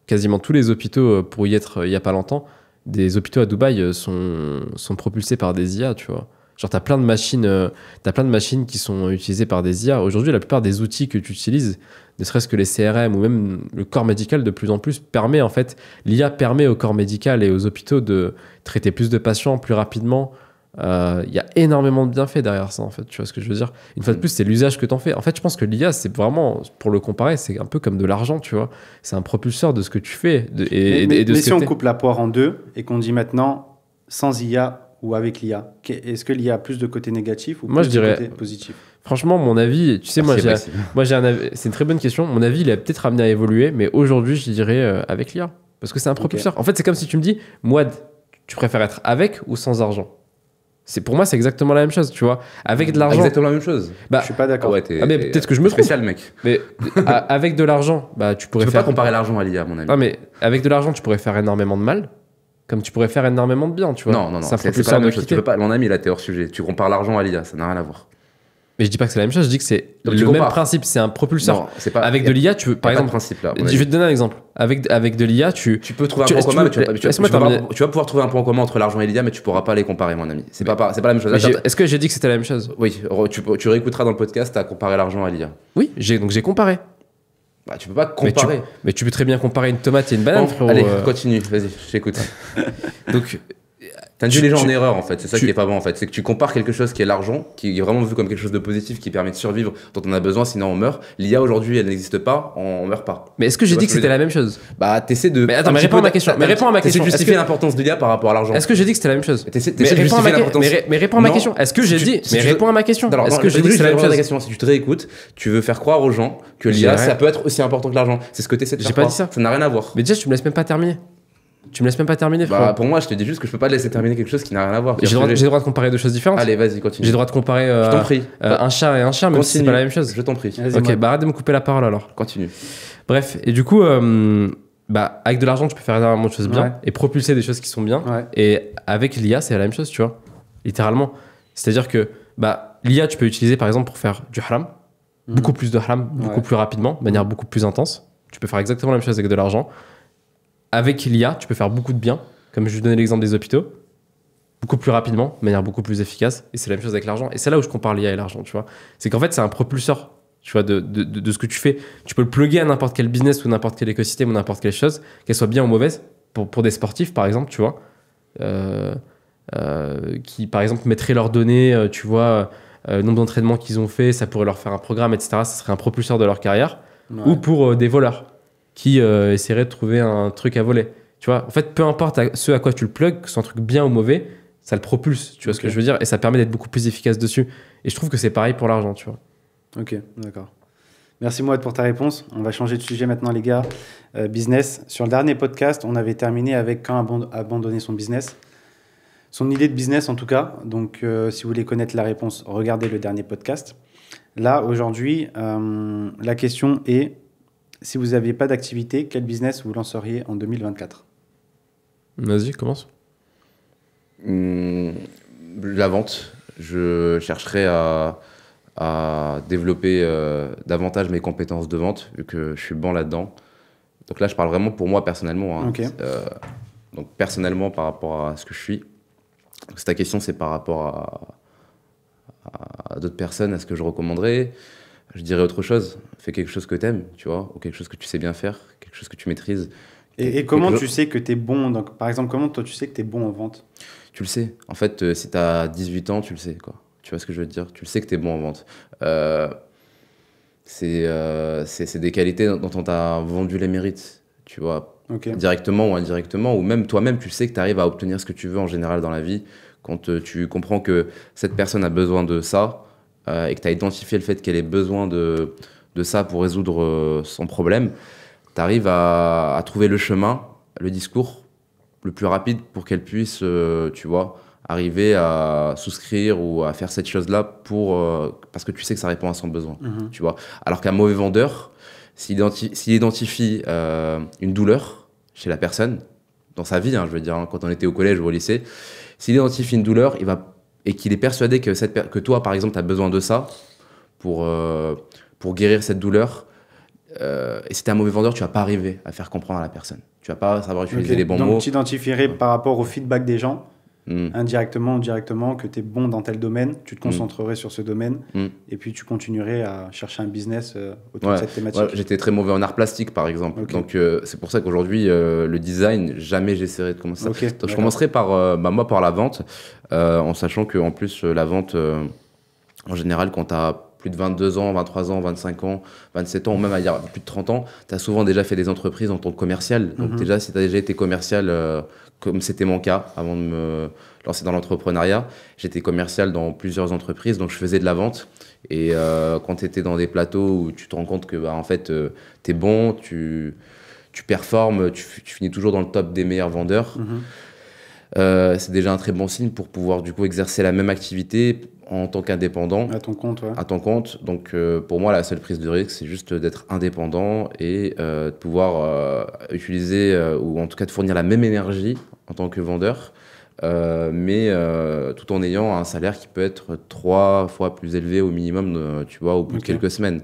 quasiment tous les hôpitaux, pour y être il y a pas longtemps, des hôpitaux à Dubaï sont propulsés par des IA, tu vois. Genre, t'as plein de machines qui sont utilisées par des IA. Aujourd'hui, la plupart des outils que tu utilises, ne serait-ce que les CRM ou même le corps médical, de plus en plus l'IA permet au corps médical et aux hôpitaux de traiter plus de patients plus rapidement. Il y a énormément de bienfaits derrière ça, en fait. Tu vois ce que je veux dire ? Une fois de plus, c'est l'usage que t'en fais. En fait, je pense que l'IA, c'est vraiment, pour le comparer, c'est un peu comme de l'argent, tu vois. C'est un propulseur de ce que tu fais. Mais si on coupe la poire en deux et qu'on dit maintenant, sans IA ou avec l'IA, est-ce que l'IA a plus de côté négatif ou plus de côté positif ? Franchement, mon avis, tu sais, moi j'ai un avis, c'est une très bonne question. Mon avis, il est peut-être amené à évoluer, mais aujourd'hui, je dirais avec l'IA. Parce que c'est un propulseur. En fait, c'est comme si tu me dis, Mouad, tu préfères être avec ou sans argent ? Pour moi, c'est exactement la même chose, tu vois. Avec de l'argent. Exactement la même chose. Bah, je suis pas d'accord. Ouais, mais peut-être que je me trompe. Spécial, mec. Mais avec de l'argent, bah, tu pourrais Tu peux pas comparer l'argent à l'IA, à mon avis. Non, mais avec de l'argent, tu pourrais faire énormément de mal. Comme tu pourrais faire énormément de bien, tu vois. Non, c'est pas la même chose. Tu peux pas, mon ami, là, t'es hors sujet. Tu compares l'argent à l'IA, ça n'a rien à voir. Mais je dis pas que c'est la même chose, je dis que c'est le même principe, c'est un propulseur. Non, c'est pas, avec de l'IA, tu veux, par exemple, principe, là, je vais te donner un exemple. Avec de l'IA, tu peux trouver un point commun, tu vas pouvoir trouver un point commun entre l'argent et l'IA, mais tu pourras pas les comparer, mon ami. C'est pas la même chose. Est-ce que j'ai dit que c'était la même chose ? Oui, tu réécouteras dans le podcast, t'as comparé l'argent à l'IA. Oui, j'ai comparé. Bah, tu peux pas comparer. Mais tu peux très bien comparer une tomate et une banane, frérot. Allez, continue, vas-y, j'écoute. Donc, T'induis les gens en erreur en fait, c'est ça qui est pas bon en fait. C'est que tu compares quelque chose qui est l'argent, qui est vraiment vu comme quelque chose de positif, qui permet de survivre, dont on a besoin, sinon on meurt. L'IA aujourd'hui, elle n'existe pas, on meurt pas. Mais est-ce que j'ai dit que c'était la même chose? Bah, t'essaies de. Mais attends, mais réponds à ma question. Mais réponds à ma question. T'essaies de justifier l'importance de l'IA par rapport à l'argent. Est-ce que j'ai dit que c'était la même chose? Mais réponds à ma question. Est-ce que j'ai dit? Mais réponds à ma question. Est-ce que j'ai dit que c'est la même chose? Si tu te réécoutes, tu veux faire croire aux gens que l'IA, ça peut être aussi important que l'argent. C'est ce que t'essaies de faire croire. J'ai pas dit ça. Ça n'a rien à voir. Mais déjà, tu me laisses même pas terminer. Bah, pour moi, je te dis juste que je peux pas te laisser terminer quelque chose qui n'a rien à voir. J'ai le droit de comparer deux choses différentes. Allez, vas-y, continue. J'ai le droit de comparer je t'en prie. un chat et un chien, même si c'est pas la même chose. Je t'en prie. Ok, bah arrête de me couper la parole alors. Continue. Bref, et du coup, bah, avec de l'argent, tu peux faire énormément de choses bien et propulser des choses qui sont bien. Ouais. Et avec l'IA, c'est la même chose, tu vois, littéralement. C'est-à-dire que bah, l'IA, tu peux l'utiliser par exemple pour faire du haram, beaucoup plus de haram, beaucoup plus rapidement, de manière beaucoup plus intense. Tu peux faire exactement la même chose avec de l'argent. Avec l'IA, tu peux faire beaucoup de bien, comme je donnais l'exemple des hôpitaux, beaucoup plus rapidement, de manière beaucoup plus efficace. Et c'est la même chose avec l'argent. Et c'est là où je compare l'IA et l'argent, tu vois. C'est qu'en fait, c'est un propulseur, tu vois, de ce que tu fais. Tu peux le plugger à n'importe quel business ou n'importe quel écosystème ou n'importe quelle chose, qu'elle soit bien ou mauvaise, pour des sportifs, par exemple, tu vois, qui, par exemple, mettraient leurs données, tu vois, le nombre d'entraînements qu'ils ont fait, ça pourrait leur faire un programme, etc. Ça serait un propulseur de leur carrière. Ou pour des voleurs qui essaieraient de trouver un truc à voler. Tu vois, en fait, peu importe ce à quoi tu le plugues, que ce soit un truc bien ou mauvais, ça le propulse, tu vois ce que je veux dire, et ça permet d'être beaucoup plus efficace dessus. Et je trouve que c'est pareil pour l'argent, tu vois. Ok, d'accord. Merci Mouad pour ta réponse. On va changer de sujet maintenant, les gars. Business. Sur le dernier podcast, on avait terminé avec quand abandonner son business. Son idée de business, en tout cas. Donc, si vous voulez connaître la réponse, regardez le dernier podcast. Là, aujourd'hui, la question est, si vous n'aviez pas d'activité, quel business vous lanceriez en 2024 ? Vas-y, commence. La vente. Je chercherai à développer davantage mes compétences de vente, vu que je suis bon là-dedans. Donc là, je parle vraiment pour moi personnellement. Hein. Okay. Donc personnellement, par rapport à ce que je suis. Donc, ta question, c'est par rapport à d'autres personnes, à ce que je recommanderais. Je dirais autre chose. Fais quelque chose que tu aimes, tu vois, ou quelque chose que tu sais bien faire, quelque chose que tu maîtrises. Et comment tu sais que tu es bon donc, par exemple, comment toi tu sais que tu es bon en vente ? Tu le sais. En fait, si tu as 18 ans, tu le sais, quoi. Tu vois ce que je veux te dire ? Tu le sais que tu es bon en vente. C'est des qualités dont on t'a vendu les mérites, tu vois, directement ou indirectement, ou même toi-même, tu sais que tu arrives à obtenir ce que tu veux en général dans la vie. Quand tu comprends que cette personne a besoin de ça et que tu as identifié le fait qu'elle ait besoin de ça pour résoudre son problème, tu arrives à trouver le chemin, le discours le plus rapide pour qu'elle puisse, tu vois, arriver à souscrire ou à faire cette chose-là parce que tu sais que ça répond à son besoin, tu vois. Alors qu'un mauvais vendeur, s'il identifie une douleur chez la personne, dans sa vie, hein, je veux dire, hein, quand on était au collège ou au lycée, s'il identifie une douleur, et qu'il est persuadé que toi, par exemple, tu as besoin de ça pour guérir cette douleur, et si tu es un mauvais vendeur, tu vas pas arriver à faire comprendre à la personne. Tu vas pas savoir utiliser les bons mots. Donc, tu identifierais par rapport au feedback des gens, indirectement ou directement, que tu es bon dans tel domaine, tu te concentrerais sur ce domaine, et puis tu continuerais à chercher un business autour de cette thématique. Ouais, j'étais très mauvais en art plastique, par exemple. Donc, c'est pour ça qu'aujourd'hui, le design, jamais j'essaierai de commencer ça. Donc, je commencerai par la vente, en sachant qu'en plus, la vente, en général, quand tu as plus de 22 ans, 23 ans, 25 ans, 27 ans, ou même à dire plus de 30 ans, tu as souvent déjà fait des entreprises en tant que commercial. Donc déjà, si tu as déjà été commercial, comme c'était mon cas avant de me lancer dans l'entrepreneuriat, j'étais commercial dans plusieurs entreprises, donc je faisais de la vente. Et quand tu étais dans des plateaux où tu te rends compte que en fait, tu es bon, tu performes, tu finis toujours dans le top des meilleurs vendeurs, c'est déjà un très bon signe pour pouvoir du coup exercer la même activité en tant qu'indépendant. À ton compte, ouais. À ton compte. Donc, pour moi, la seule prise de risque, c'est juste d'être indépendant et de pouvoir utiliser, ou en tout cas de fournir la même énergie en tant que vendeur, mais tout en ayant un salaire qui peut être 3 fois plus élevé au minimum, tu vois, au bout de quelques semaines.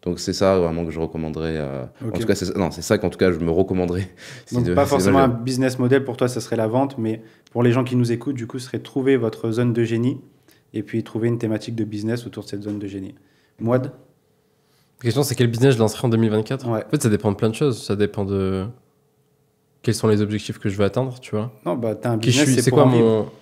Donc, c'est ça vraiment que je recommanderais. En tout cas, c'est ça qu'en tout cas, je me recommanderais. Donc, pas forcément un business model pour toi, ça serait la vente, mais pour les gens qui nous écoutent, du coup, ce serait trouver votre zone de génie et puis trouver une thématique de business autour de cette zone de génie. Mouad ? La question, c'est quel business je lancerai en 2024 ? Ouais. En fait, ça dépend de plein de choses. Ça dépend de quels sont les objectifs que je veux atteindre, tu vois. Non, bah, t'as un Qui je business, suis, c'est pour en vivre.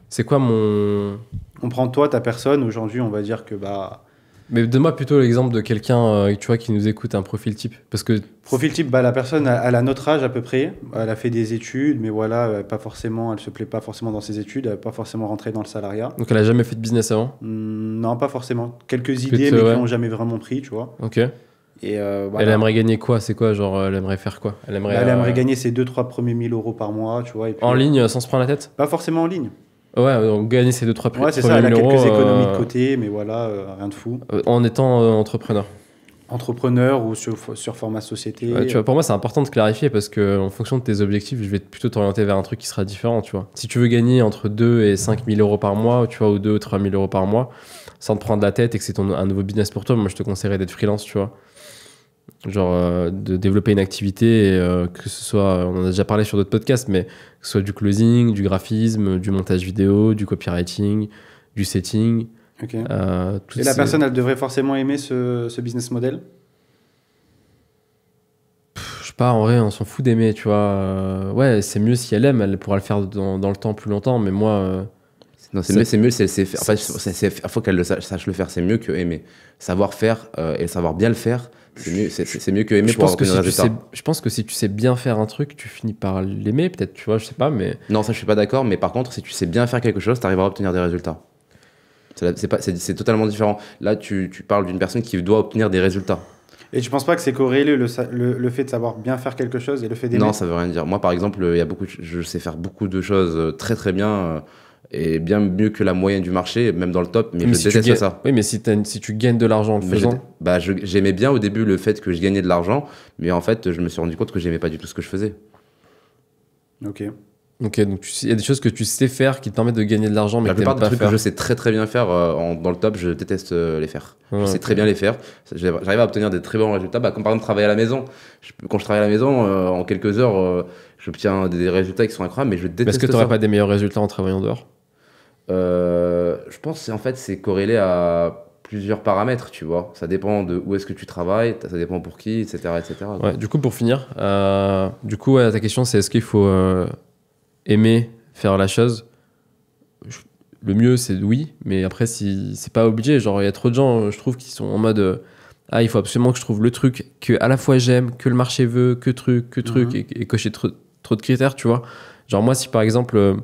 c'est quoi mon... On prend toi, ta personne. Aujourd'hui, on va dire que bah, Mais donne-moi plutôt l'exemple de quelqu'un, tu vois, qui nous écoute, un profil type. Parce que profil type, bah, la personne, elle a notre âge à peu près. Elle a fait des études, mais voilà, pas forcément, elle se plaît pas forcément dans ses études. Elle n'a pas forcément rentré dans le salariat. donc elle a jamais fait de business avant. Non, pas forcément. Quelques Que idées, tu- mais ouais. qui n'ont jamais vraiment pris, tu vois. Ok. Et Elle voilà. aimerait gagner quoi? C'est quoi, genre, elle aimerait faire quoi? Elle aimerait, Elle aimerait gagner ses 2-3 premiers 1000 euros par mois, tu vois. Et puis, en ligne, sans se prendre la tête? Pas forcément en ligne. Ouais, donc gagner ses 2-3 Ouais, c'est premiers ça. Elle a 1000 euros, quelques économies de côté, mais voilà, rien de fou. en étant entrepreneur. Entrepreneur ou sur format société. Ouais, tu vois, pour moi, c'est important de clarifier parce que en fonction de tes objectifs, je vais plutôt t'orienter vers un truc qui sera différent, tu vois. Si tu veux gagner entre 2 et 5 000 euros par mois, tu vois, ou 2 ou 3 000 euros par mois, sans te prendre la tête et que c'est un nouveau business pour toi, moi, je te conseillerais d'être freelance, tu vois. Genre, de développer une activité, et, que ce soit, on en a déjà parlé sur d'autres podcasts, mais que ce soit du closing, du graphisme, du montage vidéo, du copywriting, du setting. Ok. toutes Et la ces- personne, elle devrait forcément aimer ce business model. Je sais pas, en vrai, on s'en fout d'aimer, tu vois. Ouais, c'est mieux si elle aime, elle pourra le faire dans le temps plus longtemps, mais moi. Non, Ça- c'est mieux si elle sait faire. En fait, il faut qu'elle sache le faire. C'est mieux que aimer. Savoir faire et savoir bien le faire, c'est mieux que aimer Je pour pense que, obtenir si le tu sais, résultat. je pense que si tu sais bien faire un truc, tu finis par l'aimer, peut-être, tu vois, je sais pas, mais. Non, ça, je suis pas d'accord. Mais par contre, si tu sais bien faire quelque chose, tu arriveras à obtenir des résultats. C'est totalement différent. Là, tu parles d'une personne qui doit obtenir des résultats. Et tu penses pas que c'est corrélé le fait de savoir bien faire quelque chose et le fait d'aimer? Non, ça veut rien dire. Moi, par exemple, il y a je sais faire beaucoup de choses très très bien et bien mieux que la moyenne du marché, même dans le top, mais je si tu déteste gagnes- ça. Oui, mais si tu gagnes de l'argent en le Mais faisant. j'aimais bien au début le fait que je gagnais de l'argent, mais en fait, je me suis rendu compte que j'aimais pas du tout ce que je faisais. Ok. Ok, donc il y a des choses que tu sais faire qui te permettent de gagner de l'argent, mais La que t'aimes plupart des pas trucs faire. que je sais très très bien faire dans le top, je déteste les faire. Ouais, Je sais très bien les faire. J'arrive à obtenir des très bons résultats. Bah, comme par exemple travailler à la maison. Quand je travaille à la maison, en quelques heures, j'obtiens des résultats qui sont incroyables, mais je Mais est-ce déteste que tu ça. n'aurais pas des meilleurs résultats en travaillant dehors? Je pense en fait c'est corrélé à plusieurs paramètres, tu vois. Ça dépend de où est-ce que tu travailles, ça dépend pour qui, etc. etc. Ouais, du coup, pour finir, ouais, ta question, c'est est-ce qu'il faut aimer faire la chose? Le mieux, c'est oui, mais après, si c'est pas obligé. Genre, il y a trop de gens, je trouve, qui sont en mode ah, il faut absolument que je trouve le truc que à la fois j'aime, que le marché veut, que truc, et cocher trop de critères, tu vois. Genre, moi, si par exemple,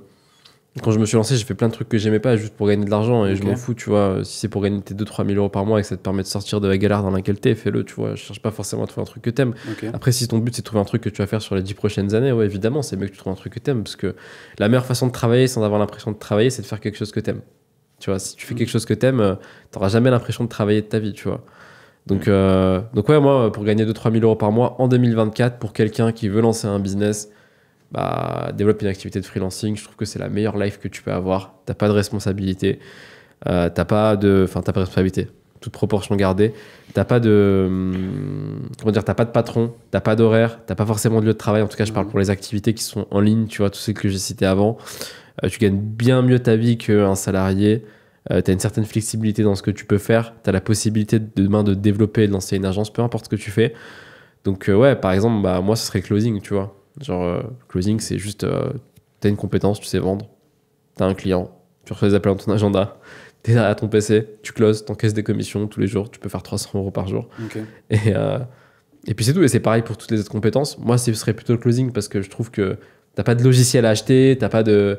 quand je me suis lancé, j'ai fait plein de trucs que j'aimais pas juste pour gagner de l'argent et je Ok. m'en fous, tu vois. Si c'est pour gagner tes 2-3 000 euros par mois et que ça te permet de sortir de la galère dans laquelle t'es, fais-le, tu vois. Je cherche pas forcément à trouver un truc que t'aimes. Ok. Après, si ton but c'est de trouver un truc que tu vas faire sur les 10 prochaines années, ouais, évidemment, c'est mieux que tu trouves un truc que t'aimes parce que la meilleure façon de travailler sans avoir l'impression de travailler, c'est de faire quelque chose que t'aimes. Tu vois, si tu fais quelque chose que t'aimes, t'auras jamais l'impression de travailler de ta vie, tu vois. Donc ouais, moi, pour gagner 2-3 000 euros par mois en 2024, pour quelqu'un qui veut lancer un business, bah, développe une activité de freelancing. Je trouve que c'est la meilleure life que tu peux avoir. T'as pas de responsabilité. T'as pas de responsabilité. Toute proportion gardée. T'as pas de, comment dire, t'as pas de patron. T'as pas d'horaire. T'as pas forcément de lieu de travail. En tout cas, je parle pour les activités qui sont en ligne. Tu vois, tous ceux que j'ai cités avant. Tu gagnes bien mieux ta vie qu'un salarié. T'as une certaine flexibilité dans ce que tu peux faire. T'as la possibilité demain de développer et de lancer une agence, peu importe ce que tu fais. Donc ouais, par exemple, bah, moi, ce serait closing, tu vois. Genre, closing, c'est juste, t'as une compétence, tu sais vendre, t'as un client, tu reçois des appels dans ton agenda, t'es derrière ton PC, tu closes, t'encaisses des commissions tous les jours, tu peux faire 300 euros par jour. Ok. Et puis c'est tout, et c'est pareil pour toutes les autres compétences. Moi, ce serait plutôt le closing parce que je trouve que t'as pas de logiciel à acheter, t'as pas de...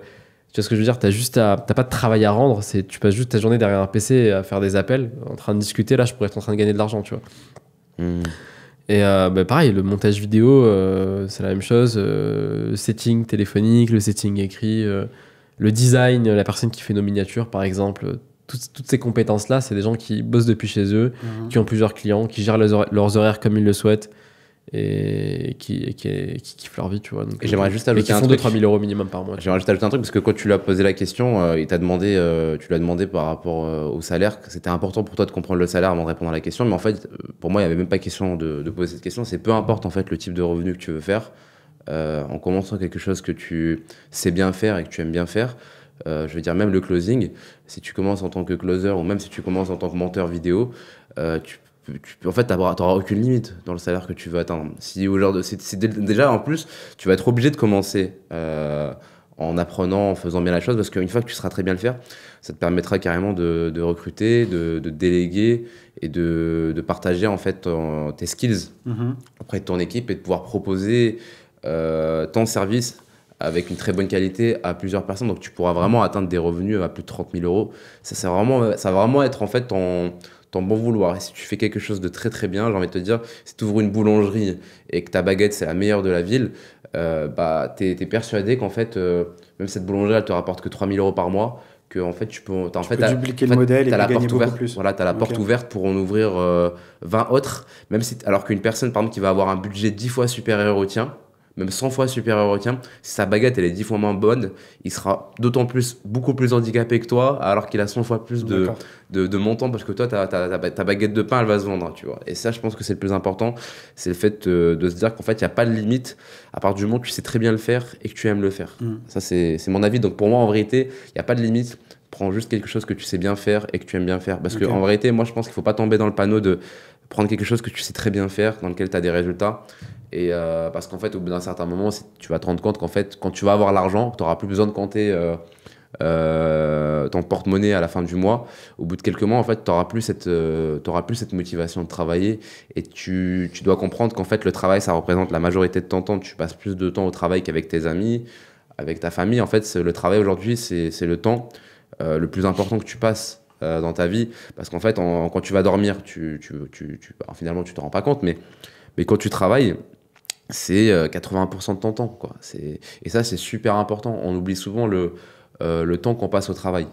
Tu vois ce que je veux dire? T'as pas de travail à rendre, tu passes juste ta journée derrière un PC à faire des appels, en train de discuter, là, je pourrais être en train de gagner de l'argent, tu vois. Et bah, pareil, le montage vidéo, c'est la même chose. Le setting téléphonique, le setting écrit, le design, la personne qui fait nos miniatures, par exemple. Toutes ces compétences-là, c'est des gens qui bossent depuis chez eux, qui ont plusieurs clients, qui gèrent leurs horaires comme ils le souhaitent et qui kiffent leur vie, tu vois. Donc, Et j'aimerais juste et ajouter qui un font truc. 2-3 000 euros minimum par mois. tu J'aimerais juste ajouter un truc parce que quand tu lui as posé la question, il t'a demandé, tu lui as demandé par rapport au salaire que c'était important pour toi de comprendre le salaire avant de répondre à la question. Mais en fait, pour moi, il n'y avait même pas question de poser cette question. C'est peu importe en fait le type de revenu que tu veux faire. En commençant quelque chose que tu sais bien faire et que tu aimes bien faire, je veux dire même le closing, si tu commences en tant que closer ou même si tu commences en tant que monteur vidéo, tu en fait, t'auras aucune limite dans le salaire que tu veux atteindre. Si déjà, en plus, tu vas être obligé de commencer en apprenant, en faisant bien la chose, parce qu'une fois que tu sauras très bien le faire, ça te permettra carrément de recruter, de déléguer et de partager en fait tes skills auprès de ton équipe et de pouvoir proposer ton service avec une très bonne qualité à plusieurs personnes. Donc tu pourras vraiment atteindre des revenus à plus de 30 000 euros. Ça va vraiment être en fait ton bon vouloir. Et si tu fais quelque chose de très très bien, j'ai envie de te dire, si tu ouvres une boulangerie et que ta baguette c'est la meilleure de la ville, t'es persuadé qu'en fait, même cette boulangerie elle te rapporte que 3 000 euros par mois, que en fait tu peux dupliquer le modèle et gagner beaucoup plus. Voilà, tu as la porte ouverte pour en ouvrir 20 autres, même si, alors qu'une personne par exemple qui va avoir un budget 10 fois supérieur au tien, même 100 fois supérieur au tien, si sa baguette elle est 10 fois moins bonne, il sera d'autant plus, beaucoup plus handicapé que toi, alors qu'il a 100 fois plus de montant, parce que toi, ta baguette de pain, elle va se vendre, tu vois. Et ça, je pense que c'est le plus important, c'est le fait de se dire qu'en fait, il n'y a pas de limite, à part du moment où tu sais très bien le faire et que tu aimes le faire. Ça, c'est mon avis. Donc pour moi, en vérité, il n'y a pas de limite. Prends juste quelque chose que tu sais bien faire et que tu aimes bien faire. Parce qu'en vérité, moi, je pense qu'il ne faut pas tomber dans le panneau de prendre quelque chose que tu sais très bien faire, dans lequel tu as des résultats. Et parce qu'en fait, au bout d'un certain moment, tu vas te rendre compte qu'en fait, quand tu vas avoir l'argent, tu n'auras plus besoin de compter ton porte-monnaie à la fin du mois. Au bout de quelques mois, en fait, tu n'auras plus cette motivation de travailler. Et tu dois comprendre qu'en fait, le travail, ça représente la majorité de ton temps. Tu passes plus de temps au travail qu'avec tes amis, avec ta famille. En fait, le travail aujourd'hui, c'est le temps le plus important que tu passes dans ta vie. Parce qu'en fait, quand tu vas dormir, finalement, tu ne te rends pas compte, mais quand tu travailles, c'est 80% de ton temps, quoi. Et ça, c'est super important. On oublie souvent le temps qu'on passe au travail.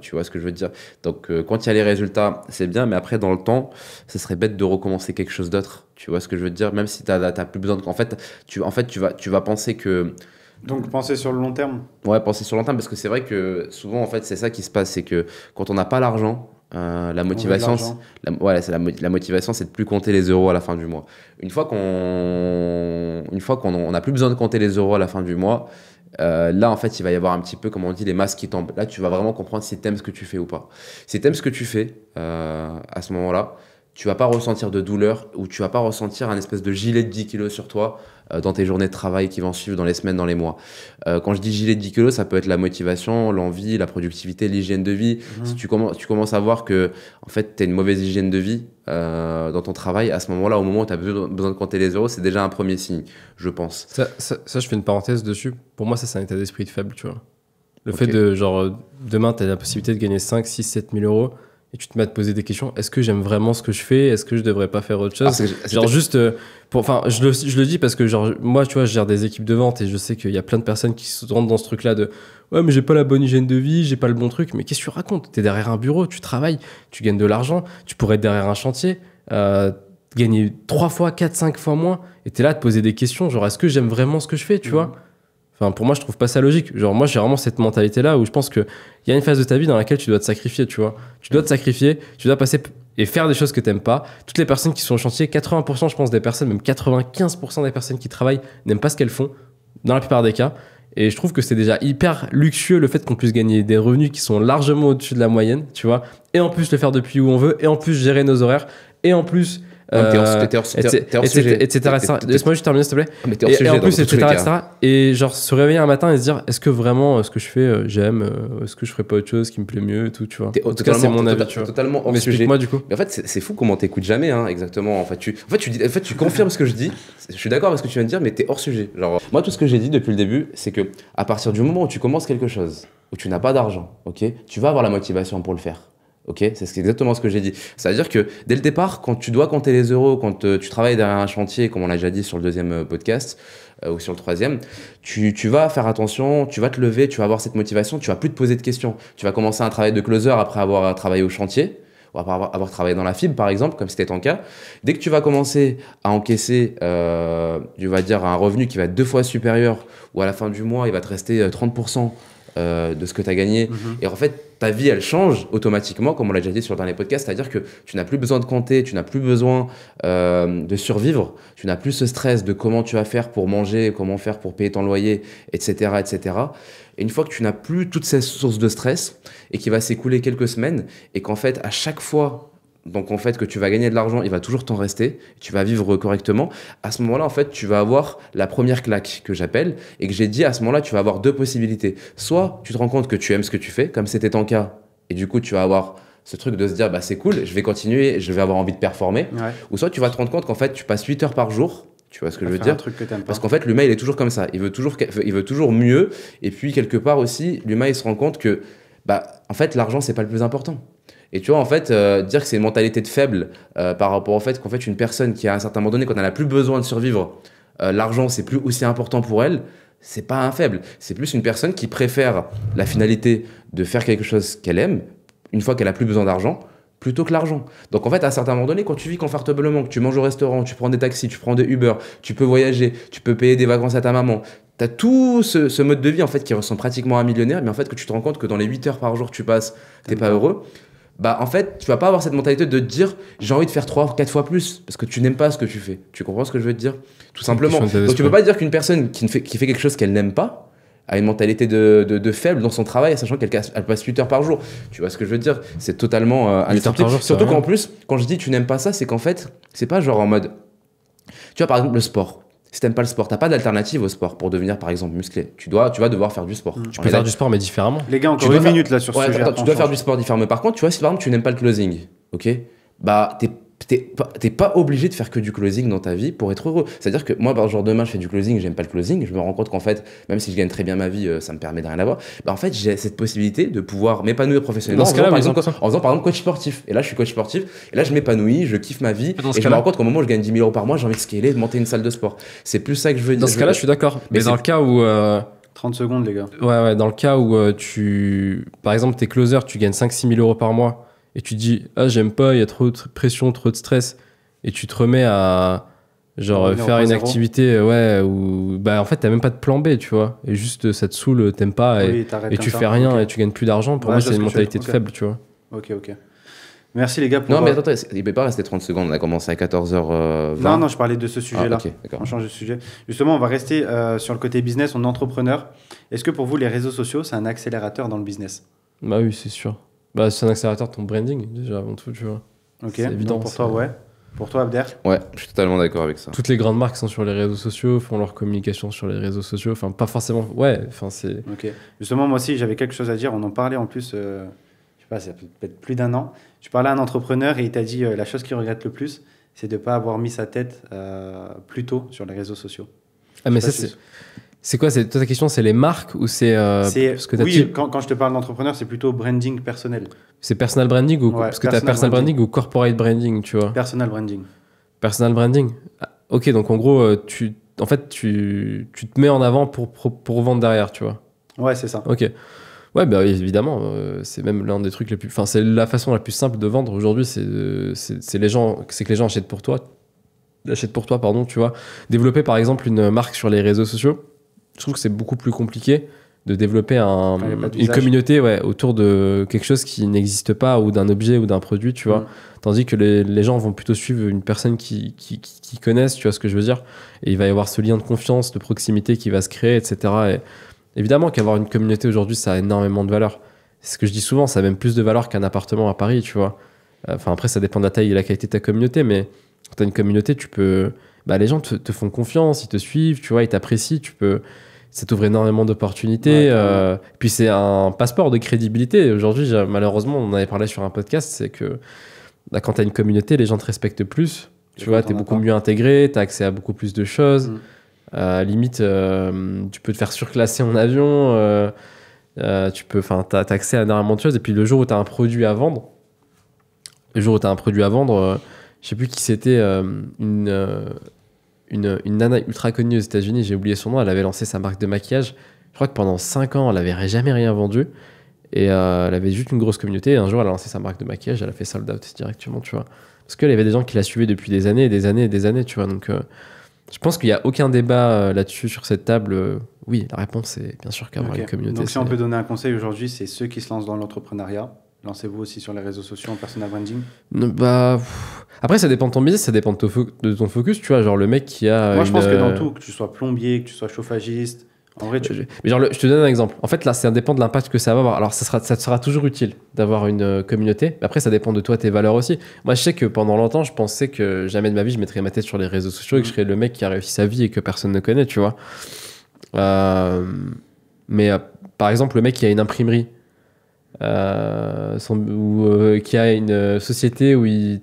Tu vois ce que je veux dire? Donc, quand il y a les résultats, c'est bien, mais après, dans le temps, ce serait bête de recommencer quelque chose d'autre. Tu vois ce que je veux dire? Même si tu n'as plus besoin de... En fait, tu vas penser que... Donc, penser sur le long terme? Ouais, penser sur le long terme, parce que c'est vrai que souvent, en fait, c'est ça qui se passe, c'est que quand on n'a pas l'argent, la motivation, la motivation, c'est de plus compter les euros à la fin du mois. Une fois qu'on n'a plus besoin de compter les euros à la fin du mois, là, en fait, il va y avoir un petit peu, comme on dit, les masques qui tombent. Là, tu vas vraiment comprendre si tu aimes ce que tu fais ou pas. Si tu aimes ce que tu fais, à ce moment-là, tu vas pas ressentir de douleur ou tu vas pas ressentir un espèce de gilet de 10 kilos sur toi dans tes journées de travail qui vont suivre dans les semaines, dans les mois. Quand je dis gilet de 10 kilos, ça peut être la motivation, l'envie, la productivité, l'hygiène de vie. Si tu commences à voir que en fait, tu as une mauvaise hygiène de vie dans ton travail, à ce moment-là, au moment où tu as besoin de compter les euros, c'est déjà un premier signe, je pense. Ça, je fais une parenthèse dessus. Pour moi, ça, c'est un état d'esprit de faible, tu vois. Le fait de, genre, demain, tu as la possibilité de gagner 5, 6, 7 000 euros. Et tu te mets à te poser des questions. Est-ce que j'aime vraiment ce que je fais? Est-ce que je devrais pas faire autre chose? Genre juste... je le dis parce que genre, moi, tu vois, je gère des équipes de vente et je sais qu'il y a plein de personnes qui se rentrent dans ce truc-là de « Ouais, mais j'ai pas la bonne hygiène de vie, j'ai pas le bon truc. » Mais qu'est-ce que tu racontes? T'es derrière un bureau, tu travailles, tu gagnes de l'argent, tu pourrais être derrière un chantier, gagner 3 fois, 4, 5 fois moins. Et t'es là à te poser des questions, genre, est-ce que j'aime vraiment ce que je fais, tu vois? Enfin, pour moi, je trouve pas ça logique. Genre, moi, j'ai vraiment cette mentalité-là où je pense qu'il y a une phase de ta vie dans laquelle tu dois te sacrifier, tu vois. Tu dois te sacrifier, tu dois passer et faire des choses que t'aimes pas. Toutes les personnes qui sont au chantier, 80%, je pense, des personnes, même 95% des personnes qui travaillent n'aiment pas ce qu'elles font, dans la plupart des cas. Et je trouve que c'est déjà hyper luxueux le fait qu'on puisse gagner des revenus qui sont largement au-dessus de la moyenne, tu vois. Et en plus, le faire depuis où on veut, et en plus, gérer nos horaires, et en plus... etc. Laisse-moi juste terminer, s'il te plaît. Et en plus, etc. Et genre, se réveiller un matin et se dire, est-ce que vraiment ce que je fais, j'aime? Est-ce que je ferais pas autre chose qui me plaît mieux et tout, tu vois? En tout cas, c'est mon avis, tu vois. Totalement hors Mais sujet. explique-moi, du coup. Mais en fait, c'est fou comment t'écoutes jamais, hein, exactement. En fait, tu confirmes ce que je dis. Je suis d'accord avec ce que tu viens de dire, mais t'es hors sujet. Genre, moi, tout ce que j'ai dit depuis le début, c'est que à partir du moment où tu commences quelque chose, où tu n'as pas d'argent, ok, tu vas avoir la motivation pour le faire. Ok, c'est exactement ce que j'ai dit. C'est-à-dire que dès le départ, quand tu dois compter les euros, quand tu travailles derrière un chantier, comme on l'a déjà dit sur le deuxième podcast ou sur le troisième, tu vas faire attention, tu vas te lever, tu vas avoir cette motivation, tu vas plus te poser de questions. Tu vas commencer un travail de closer après avoir travaillé au chantier, ou après avoir travaillé dans la fibre par exemple, comme c'était ton cas. Dès que tu vas commencer à encaisser, tu vas dire un revenu qui va être 2 fois supérieur, ou à la fin du mois, il va te rester 30%. De ce que tu as gagné. Et en fait, ta vie, elle change automatiquement, comme on l'a déjà dit sur le dernier podcast, c'est-à-dire que tu n'as plus besoin de compter, tu n'as plus besoin de survivre, tu n'as plus ce stress de comment tu vas faire pour manger, comment faire pour payer ton loyer, etc. etc. Et une fois que tu n'as plus toutes ces sources de stress et qu'il va s'écouler quelques semaines et qu'en fait, à chaque fois donc en fait que tu vas gagner de l'argent, il va toujours t'en rester, tu vas vivre correctement. À ce moment-là, en fait, tu vas avoir la première claque que j'appelle et que j'ai dit à ce moment-là, tu vas avoir deux possibilités. Soit tu te rends compte que tu aimes ce que tu fais, comme c'était ton cas, et du coup, tu vas avoir ce truc de se dire, bah, c'est cool, je vais continuer, je vais avoir envie de performer. Ouais. Ou soit tu vas te rendre compte qu'en fait, tu passes 8 heures par jour. Tu vois ce que je veux Faire dire? un truc que t'aimes pas. Parce qu'en fait, l'humain, il est toujours comme ça. Il veut toujours mieux. Et puis, quelque part aussi, l'humain, il se rend compte que, bah, en fait, l'argent, c'est pas le plus important. Et tu vois, en fait, dire que c'est une mentalité de faible par rapport au fait qu'en fait, une personne qui, à un certain moment donné, quand elle n'a plus besoin de survivre, l'argent, c'est plus aussi important pour elle, c'est pas un faible. C'est plus une personne qui préfère la finalité de faire quelque chose qu'elle aime, une fois qu'elle a plus besoin d'argent, plutôt que l'argent. Donc en fait, à un certain moment donné, quand tu vis confortablement, que tu manges au restaurant, tu prends des taxis, tu prends des Uber, tu peux voyager, tu peux payer des vacances à ta maman, tu as tout ce mode de vie en fait qui ressemble pratiquement à un millionnaire, mais en fait que tu te rends compte que dans les 8 heures par jour que tu passes, t'es pas heureux, bah en fait, tu vas pas avoir cette mentalité de te dire j'ai envie de faire 3-4 fois plus parce que tu n'aimes pas ce que tu fais. Tu comprends ce que je veux te dire? Tout simplement. Donc tu peux pas dire qu'une personne qui fait quelque chose qu'elle n'aime pas a une mentalité de faible dans son travail, sachant qu'elle passe 8 heures par jour. Tu vois ce que je veux dire? C'est totalement inacceptable. Surtout qu'en plus, quand je dis tu n'aimes pas ça, c'est qu'en fait, c'est pas genre en mode... Tu vois, par exemple, le sport. Si t'aimes pas le sport, t'as pas d'alternative au sport pour devenir, par exemple, musclé. Tu vas devoir faire du sport. Tu peux faire du sport, mais différemment. Les gars, encore une minute là sur ce sujet. Tu dois faire du sport différemment. Mais par contre, tu vois, si par exemple, tu n'aimes pas le closing, ok, bah, t'es pas obligé de faire que du closing dans ta vie pour être heureux. C'est-à-dire que moi, genre demain, je fais du closing, j'aime pas le closing, je me rends compte qu'en fait, même si je gagne très bien ma vie, ça me permet de rien avoir. Bah, en fait, j'ai cette possibilité de pouvoir m'épanouir professionnellement en faisant par exemple coach sportif. Et là, je suis coach sportif, et là, je m'épanouis, je kiffe ma vie, et je me rends compte qu'au moment où je gagne 10 000 € par mois, j'ai envie de scaler, de monter une salle de sport. C'est plus ça que je veux dire. Dans ce cas-là, je suis d'accord. Mais dans le cas où... 30 secondes, les gars. Ouais, dans le cas où par exemple, t'es closer, tu gagnes 5-6 000 € par mois, et tu te dis, ah, j'aime pas, il y a trop de pression, trop de stress. Et tu te remets à genre faire une activité où bah en fait t'as même pas de plan B, tu vois, et juste ça te saoule, t'aimes pas, et tu fais rien, et tu gagnes plus d'argent. Pour moi, c'est une mentalité de faible, tu vois. Ok. Merci les gars pour... Non mais attends, il peut pas rester 30 secondes, on a commencé à 14h20. Non, je parlais de ce sujet-là. Ok, d'accord. On change de sujet. Justement, on va rester sur le côté business, on est entrepreneur. Est-ce que pour vous, les réseaux sociaux, c'est un accélérateur dans le business? Bah oui, c'est sûr. Bah c'est un accélérateur de ton branding, déjà, avant tout, tu vois. Ok, c'est évident pour toi, ouais. Pour toi, Abder? Ouais, je suis totalement d'accord avec ça. Toutes les grandes marques sont sur les réseaux sociaux, font leur communication sur les réseaux sociaux. Enfin, pas forcément. Ouais, enfin, c'est. Ok. Justement, moi aussi, j'avais quelque chose à dire. On en parlait en plus, je sais pas, ça peut-être plus d'un an. Je parlais à un entrepreneur et il t'a dit la chose qu'il regrette le plus, c'est de ne pas avoir mis sa tête plus tôt sur les réseaux sociaux. Ah, mais ça, c'est quoi? Toi, ta question, c'est les marques ou c'est. Ce que oui, quand je te parle d'entrepreneur, c'est plutôt branding personnel. C'est personal branding ou parce que tu as personal branding ou corporate branding, tu vois? Personal branding. Personal branding. Ah, ok, donc en gros, tu te mets en avant pour vendre derrière, tu vois? Ouais, c'est ça. Ok. Ouais, bah évidemment, c'est même l'un des trucs les plus. Enfin, c'est la façon la plus simple de vendre aujourd'hui, c'est que les gens achètent pour toi. Pardon, tu vois. Développer par exemple une marque sur les réseaux sociaux, je trouve que c'est beaucoup plus compliqué de développer une communauté autour de quelque chose qui n'existe pas, ou d'un objet ou d'un produit, tu vois. Tandis que les gens vont plutôt suivre une personne qui connaissent, tu vois ce que je veux dire. Et il va y avoir ce lien de confiance, de proximité qui va se créer, etc. Et évidemment qu'avoir une communauté aujourd'hui, ça a énormément de valeur. C'est ce que je dis souvent, ça a même plus de valeur qu'un appartement à Paris, tu vois. Enfin, après, ça dépend de la taille et de la qualité de ta communauté, mais quand tu as une communauté, tu peux... Bah, les gens te font confiance, ils te suivent, tu vois, ils t'apprécient, ça t'ouvre énormément d'opportunités. Puis c'est un passeport de crédibilité. Aujourd'hui, malheureusement, on en avait parlé sur un podcast, c'est que quand tu as une communauté, les gens te respectent plus. Tu vois, tu es beaucoup mieux intégré, tu as accès à beaucoup plus de choses. Limite, tu peux te faire surclasser en avion. T'as accès à énormément de choses. Et puis le jour où tu as un produit à vendre, je sais plus qui c'était, une nana ultra connue aux États-Unis, j'ai oublié son nom, elle avait lancé sa marque de maquillage. Je crois que pendant 5 ans, elle n'avait jamais rien vendu. Et elle avait juste une grosse communauté. Et un jour, elle a lancé sa marque de maquillage, elle a fait sold out directement, tu vois. Parce qu'il y avait des gens qui la suivaient depuis des années, tu vois. Donc, je pense qu'il n'y a aucun débat là-dessus, sur cette table. Oui, la réponse, c'est bien sûr qu'avoir une communauté. Donc, si on peut donner un conseil aujourd'hui, c'est ceux qui se lancent dans l'entrepreneuriat. Lancez-vous aussi sur les réseaux sociaux en personal branding. Après, ça dépend de ton business, ça dépend de ton focus, tu vois. Genre le mec qui a. Moi, je pense que dans tout, que tu sois plombier, que tu sois chauffagiste, En vrai, Mais genre, je te donne un exemple. En fait, là, ça dépend de l'impact que ça va avoir. Alors, ça te sera toujours utile d'avoir une communauté. Mais après, ça dépend de toi, tes valeurs aussi. Moi, je sais que pendant longtemps, je pensais que jamais de ma vie, je mettrais ma tête sur les réseaux sociaux et que je serais le mec qui a réussi sa vie et que personne ne connaît, tu vois. Mais par exemple, le mec qui a une imprimerie ou qui a une société où il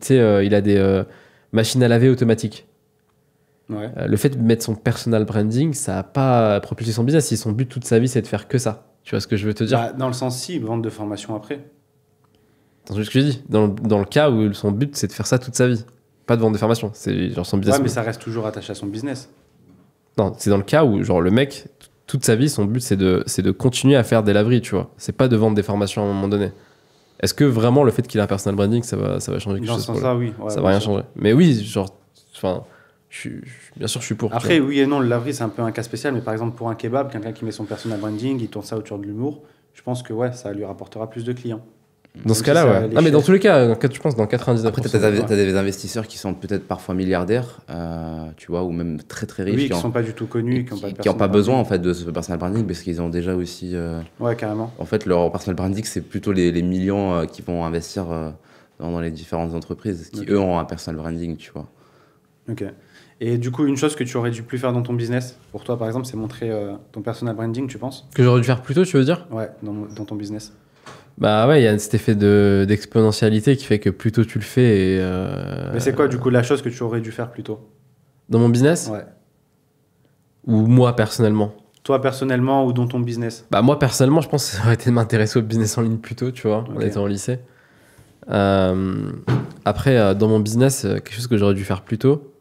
a des machines à laver automatiques. ouais. Le fait de mettre son personal branding, ça n'a pas propulsé son business. Si son but toute sa vie, c'est de faire que ça. Tu vois ce que je veux te dire? Bah, dans le sens, si, vente de formation après. Dans ce que je dis. Dans le cas où son but, c'est de faire ça toute sa vie. Pas de vendre des formations. C'est genre son business. Ouais, mais ça reste toujours attaché à son business. Non, c'est dans le cas où genre le mec, toute sa vie, son but, c'est de continuer à faire des laveries, tu vois. C'est pas de vendre des formations à un moment donné. Est-ce que vraiment le fait qu'il a un personal branding, ça va changer quelque Dans chose ce pour lui? sens-là, oui. Ouais, Ça bien va rien sûr. changer. Mais oui, genre, enfin, bien sûr, je suis pour. tu Après, vois. oui et non, le laverie, c'est un peu un cas spécial, mais par exemple, pour un kebab, quelqu'un qui met son personal branding, il tourne ça autour de l'humour, je pense que ouais, ça lui rapportera plus de clients. Dans ce Même cas-là, si ça ouais. allait Ah, mais dans cher. tous les cas, je pense dans 99%. Après, t'as des investisseurs qui sont peut-être parfois milliardaires, tu vois, ou même très très riches, Oui, qui qui ont, sont pas du tout connus, qui n'ont pas de qui ont pas personal besoin en branding. fait de ce personal branding parce qu'ils ont déjà aussi. Ouais, carrément. En fait, leur personal branding, c'est plutôt les millions qui vont investir dans les différentes entreprises qui, Ok. eux, ont un personal branding, tu vois. Ok. Et du coup, une chose que tu aurais dû plus faire dans ton business, pour toi par exemple, c'est montrer ton personal branding, tu penses? Que j'aurais dû faire plus tôt, tu veux dire? Ouais, dans ton business. Bah ouais, il y a cet effet d'exponentialité qui fait que plus tôt tu le fais. Mais c'est quoi du coup la chose que tu aurais dû faire plus tôt? Dans mon business? Ouais. Ou moi personnellement? Toi personnellement ou dans ton business? Bah moi personnellement, je pense que ça aurait été de m'intéresser au business en ligne plus tôt, tu vois, en Ok. étant au lycée. Après, dans mon business, quelque chose que j'aurais dû faire plus tôt.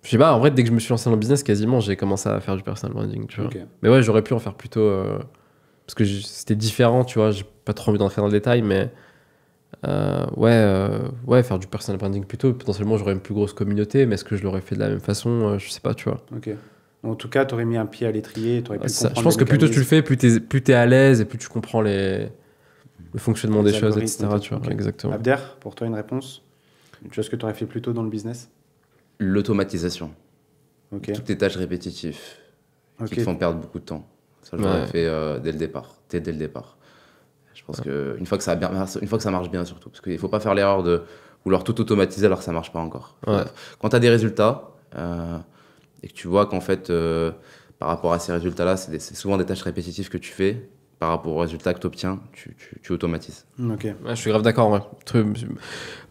Je sais pas, en vrai, dès que je me suis lancé dans le business, quasiment, j'ai commencé à faire du personal branding, tu vois. Ok. Mais ouais, j'aurais pu en faire plus tôt. Parce que c'était différent, tu vois. J'ai pas trop envie d'entrer dans le détail, mais ouais, faire du personal branding plus tôt. Potentiellement, j'aurais une plus grosse communauté, mais est-ce que je l'aurais fait de la même façon? Je sais pas, tu vois. Ok. En tout cas, tu aurais mis un pied à l'étrier, tu aurais pu Je comprendre pense les que plus tôt tu le mécanismes. fais, plus t'es à l'aise et plus tu comprends le fonctionnement Les des choses, algorithmes etc. et tout. Tu vois, Ok. exactement. Abder, pour toi, une réponse? Une chose que tu aurais fait plus tôt dans le business? L'automatisation. Ok. Toutes les tâches répétitives Ok. qui te font perdre beaucoup de temps. Ça, j'aurais Ouais. fait dès le départ. Dès le départ. Je pense que une fois que ça marche bien surtout, parce qu'il faut pas faire l'erreur de vouloir tout automatiser alors que ça marche pas encore. Ouais. Quand tu as des résultats et que tu vois qu'en fait, par rapport à ces résultats-là, c'est souvent des tâches répétitives que tu fais. Par rapport aux résultats que tu obtiens, tu automatises. Ok. Ouais, je suis grave d'accord. Ouais.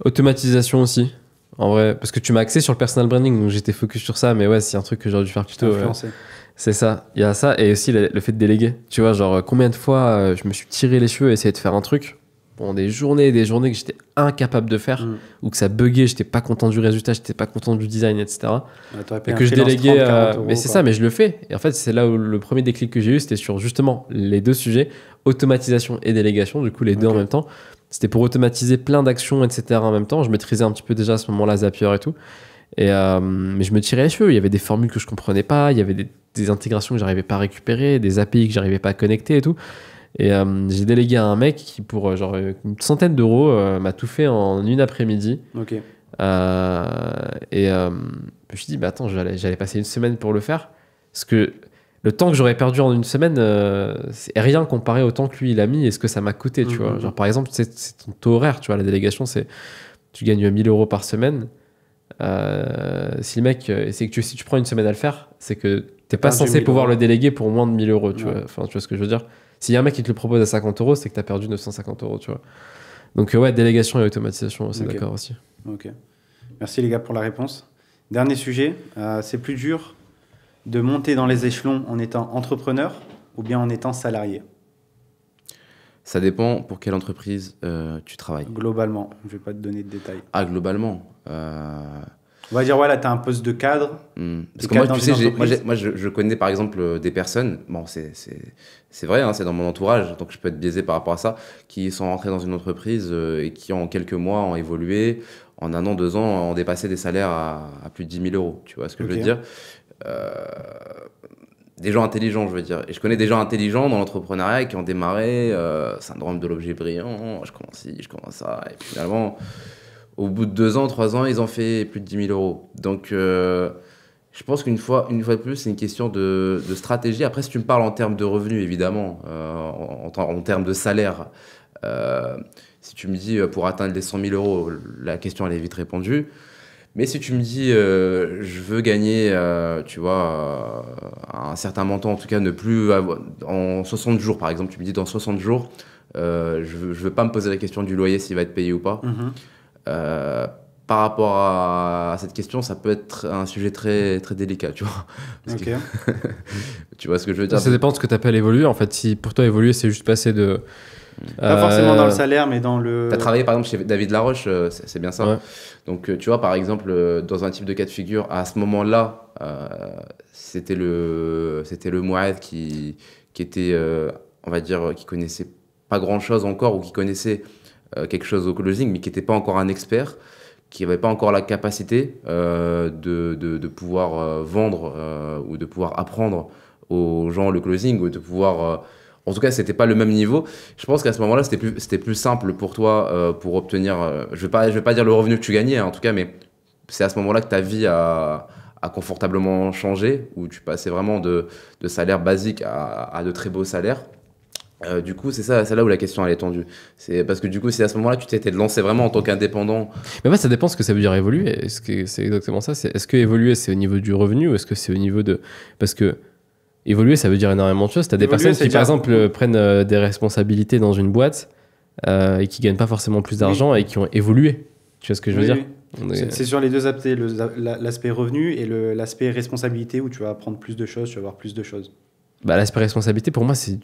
Automatisation aussi. En vrai, parce que tu m'as axé sur le personal branding, donc j'étais focus sur ça, mais ouais, c'est un truc que j'aurais dû faire plus tôt. Influencé. C'est ça. Il y a ça, et aussi le fait de déléguer. Tu vois, genre, combien de fois je me suis tiré les cheveux à essayer de faire un truc pendant des journées et des journées que j'étais incapable de faire, Mm. ou que ça buguait, j'étais pas content du résultat, j'étais pas content du design, etc. Ouais, t'aurais Et payé que un je freelance déléguais. 30, 40 euros, Mais c'est quoi. ça, mais je le fais. Et en fait, c'est là où le premier déclic que j'ai eu, c'était sur justement les deux sujets, automatisation et délégation, du coup, les deux en Ok. même temps. C'était pour automatiser plein d'actions, etc. en même temps. Je maîtrisais un petit peu déjà à ce moment-là Zapier et tout. Mais je me tirais les cheveux. Il y avait des formules que je comprenais pas, il y avait des intégrations que j'arrivais pas à récupérer, des API que j'arrivais pas à connecter et tout. Et j'ai délégué à un mec qui, pour genre une centaine d'euros, m'a tout fait en une après-midi. Ok. Je me suis dit, bah attends, j'allais passer une semaine pour le faire. Parce que le temps que j'aurais perdu en une semaine, c'est rien comparé au temps que lui il a mis et ce que ça m'a coûté, tu vois. Genre, par exemple, c'est ton taux horaire, tu vois, la délégation, c'est tu gagnes 1000 euros par semaine. Si le mec, c'est que si tu prends une semaine à le faire, c'est que t'es pas perdu censé 1000 pouvoir euros. le déléguer pour moins de 1000 euros, tu Ouais. vois. Enfin, tu vois ce que je veux dire. S'il y a un mec qui te le propose à 50 euros, c'est que t'as perdu 950 euros, tu vois. Donc, ouais, délégation et automatisation, c'est Ok. d'accord aussi. Ok. Merci les gars pour la réponse. Dernier sujet, c'est plus dur de monter dans les échelons en étant entrepreneur ou bien en étant salarié? Ça dépend pour quelle entreprise tu travailles. Globalement, je vais pas te donner de détails. Ah, globalement. On va dire, voilà, tu as un poste de cadre. Parce Des que moi, cadres tu dans sais, une entreprise. je connais par exemple des personnes, bon, c'est vrai, hein, c'est dans mon entourage, donc je peux être biaisé par rapport à ça, qui sont rentrés dans une entreprise et qui en quelques mois ont évolué, en 1 an, 2 ans, ont dépassé des salaires à plus de 10 000 euros, tu vois ce que je veux Ok. dire. Des gens intelligents, je veux dire. Et je connais des gens intelligents dans l'entrepreneuriat qui ont démarré syndrome de l'objet brillant, je commence ci, je commence ça, et puis finalement, au bout de 2 ans, 3 ans, ils ont fait plus de 10 000 euros. Donc, je Je pense qu'une fois de plus, c'est une question de stratégie. Après, si tu me parles en termes de revenus, évidemment, en termes de salaire, si tu me dis pour atteindre les 100 000 euros, la question elle est vite répondue. Mais si tu me dis je veux gagner, tu vois, un certain montant, en tout cas ne plus en 60 jours par exemple, tu me dis dans 60 jours, je veux pas me poser la question du loyer s'il va être payé ou pas. Euh, Par rapport à cette question, ça peut être un sujet très, très délicat, tu vois. Parce Ok. que- tu vois ce que je veux dire? Ça dépend de ce que tu appelles évoluer. En fait, si pour toi, évoluer, c'est juste passer de. Pas forcément dans le salaire, mais dans le. Tu as travaillé par exemple chez David Laroche, c'est bien ça. Ouais. Donc tu vois, par exemple, dans un type de cas de figure, à ce moment-là, c'était le Mouad qui était, on va dire, qui connaissait pas grand-chose encore ou qui connaissait quelque chose au closing, mais qui n'était pas encore un expert, qui n'avait pas encore la capacité de pouvoir vendre ou de pouvoir apprendre aux gens le closing ou de pouvoir... en tout cas, c'était pas le même niveau. Je pense qu'à ce moment-là, c'était plus simple pour toi pour obtenir... je vais pas dire le revenu que tu gagnais, hein, en tout cas, mais c'est à ce moment-là que ta vie a confortablement changé, où tu passais vraiment de salaire basique à de très beaux salaires. Du coup, c'est là où la question elle est tendue. C'est parce que du coup, si à ce moment-là, tu t'étais lancé vraiment en tant qu'indépendant, Mais ouais, ça dépend ce que ça veut dire évoluer. Est-ce que c'est exactement ça? Est-ce que évoluer, c'est au niveau du revenu ou est-ce que c'est au niveau de. Parce que évoluer, ça veut dire énormément de choses. Tu as des Évoluer, personnes c'est qui, par dire- exemple, prennent des responsabilités dans une boîte et qui gagnent pas forcément plus d'argent et qui ont évolué. Tu vois ce que je veux Oui, dire? oui. On est- C'est sur les deux aspects, l'aspect revenu et l'aspect responsabilité où tu vas apprendre plus de choses, tu vas avoir plus de choses. Bah, l'aspect responsabilité, pour moi, c'est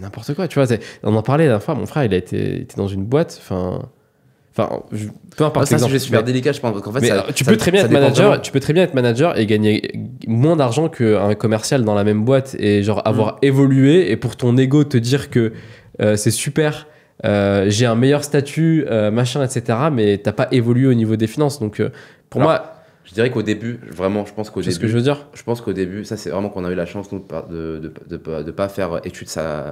n'importe quoi. Tu vois, on en parlait la dernière fois. Mon frère, il était dans une boîte. Peu importe ça, c'est l'exemple. juste super Mais- délicat, je pense. Parce qu'en fait, Mais ça, tu ça- peux très bien ça être dépend manager, vraiment. tu peux très bien être manager et gagner moins d'argent qu'un commercial dans la même boîte et genre avoir évolué et pour ton ego te dire que c'est super, j'ai un meilleur statut, machin, etc. Mais t'as pas évolué au niveau des finances. Donc pour Alors, moi, Je dirais qu'au début, vraiment, je pense qu'au tu sais ce que début, je veux dire? je pense qu'au début, ça c'est vraiment qu'on a eu la chance nous, de pas faire études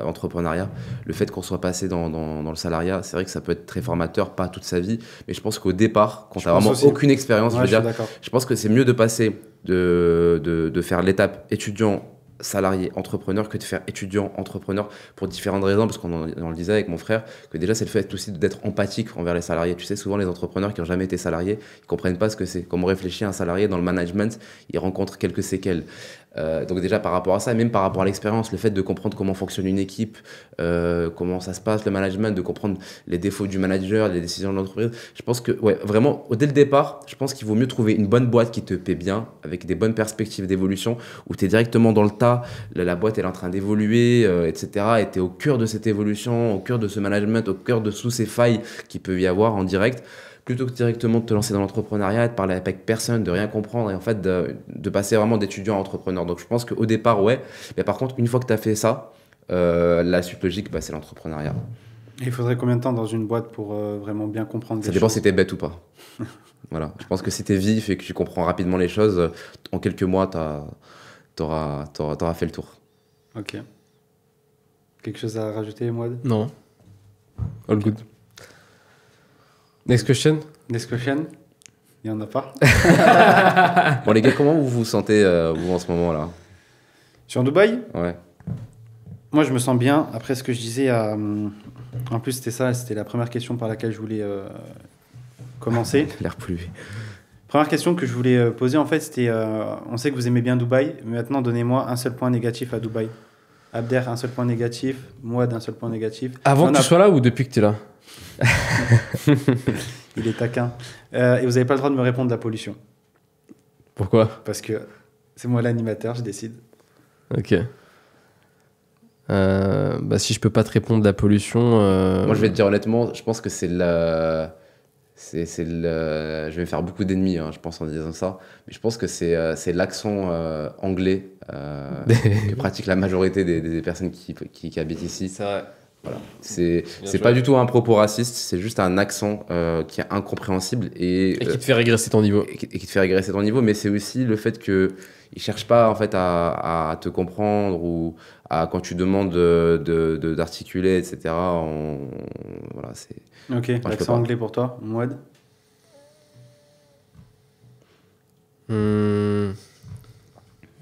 entrepreneuriat. Le fait qu'on soit passé dans le salariat, c'est vrai que ça peut être très formateur, pas toute sa vie, mais je pense qu'au départ, quand Je tu n'as pense vraiment aussi. aucune expérience, Ouais, je veux je suis dire, d'accord. je pense que c'est mieux de passer de faire l'étape étudiant, salarié, entrepreneur que de faire étudiant, entrepreneur pour différentes raisons, parce on le disait avec mon frère, que déjà c'est le fait aussi d'être empathique envers les salariés. Tu sais, souvent les entrepreneurs qui n'ont jamais été salariés, ils comprennent pas ce que c'est. Comme on réfléchit à un salarié dans le management, il rencontre quelques séquelles. Donc déjà par rapport à ça, même par rapport à l'expérience, le fait de comprendre comment fonctionne une équipe, comment ça se passe le management, de comprendre les défauts du manager, les décisions de l'entreprise, je pense que ouais, vraiment dès le départ, je pense qu'il vaut mieux trouver une bonne boîte qui te paie bien, avec des bonnes perspectives d'évolution, où tu es directement dans le tas, la boîte elle est en train d'évoluer, etc. Et tu es au cœur de cette évolution, au cœur de ce management, au cœur de sous ces failles qu'il peut y avoir en direct, plutôt que directement de te lancer dans l'entrepreneuriat, de parler avec personne, de rien comprendre et en fait de passer vraiment d'étudiant à entrepreneur. Donc je pense qu'au départ, ouais. Mais par contre, une fois que tu as fait ça, la suite logique, bah, c'est l'entrepreneuriat. Et il faudrait combien de temps dans une boîte pour vraiment bien comprendre Ça les dépend choses si t'es bête ou pas. Voilà. Je pense que si t'es vif et que tu comprends rapidement les choses, en quelques mois, t'auras fait le tour. Ok. Quelque chose à rajouter, Mouad? Non. All good. Next question. Next question? Il n'y en a pas? Bon les gars, comment vous vous sentez vous en ce moment là? Sur Dubaï? Ouais. Moi, je me sens bien. Après, ce que je disais, en plus, c'était la première question par laquelle je voulais commencer. L'air pollué. Première question que je voulais poser, en fait, c'était on sait que vous aimez bien Dubaï, mais maintenant, donnez-moi un seul point négatif à Dubaï. Abder, un seul point négatif. Moi, d'un seul point négatif. Avant On que a- tu sois là ou depuis que tu es là? Il est taquin. Et vous n'avez pas le droit de me répondre de la pollution. Pourquoi? Parce que c'est moi l'animateur, je décide. Ok. Bah, si je peux pas te répondre de la pollution. Moi je vais te dire honnêtement, je pense que je vais me faire beaucoup d'ennemis, hein, je pense en disant ça, mais je pense que c'est l'accent anglais que pratique la majorité des personnes qui habitent ici. C'est vrai. Voilà. C'est sûr. pas du tout un propos raciste, c'est juste un accent qui est incompréhensible Et qui te fait régresser ton niveau. et qui te fait régresser ton niveau, mais c'est aussi le fait que ils cherchent pas en fait à te comprendre ou à quand tu demandes d'articuler, etc. Voilà, c'est Ok, je peux l'accent pas. anglais pour toi, Mouad.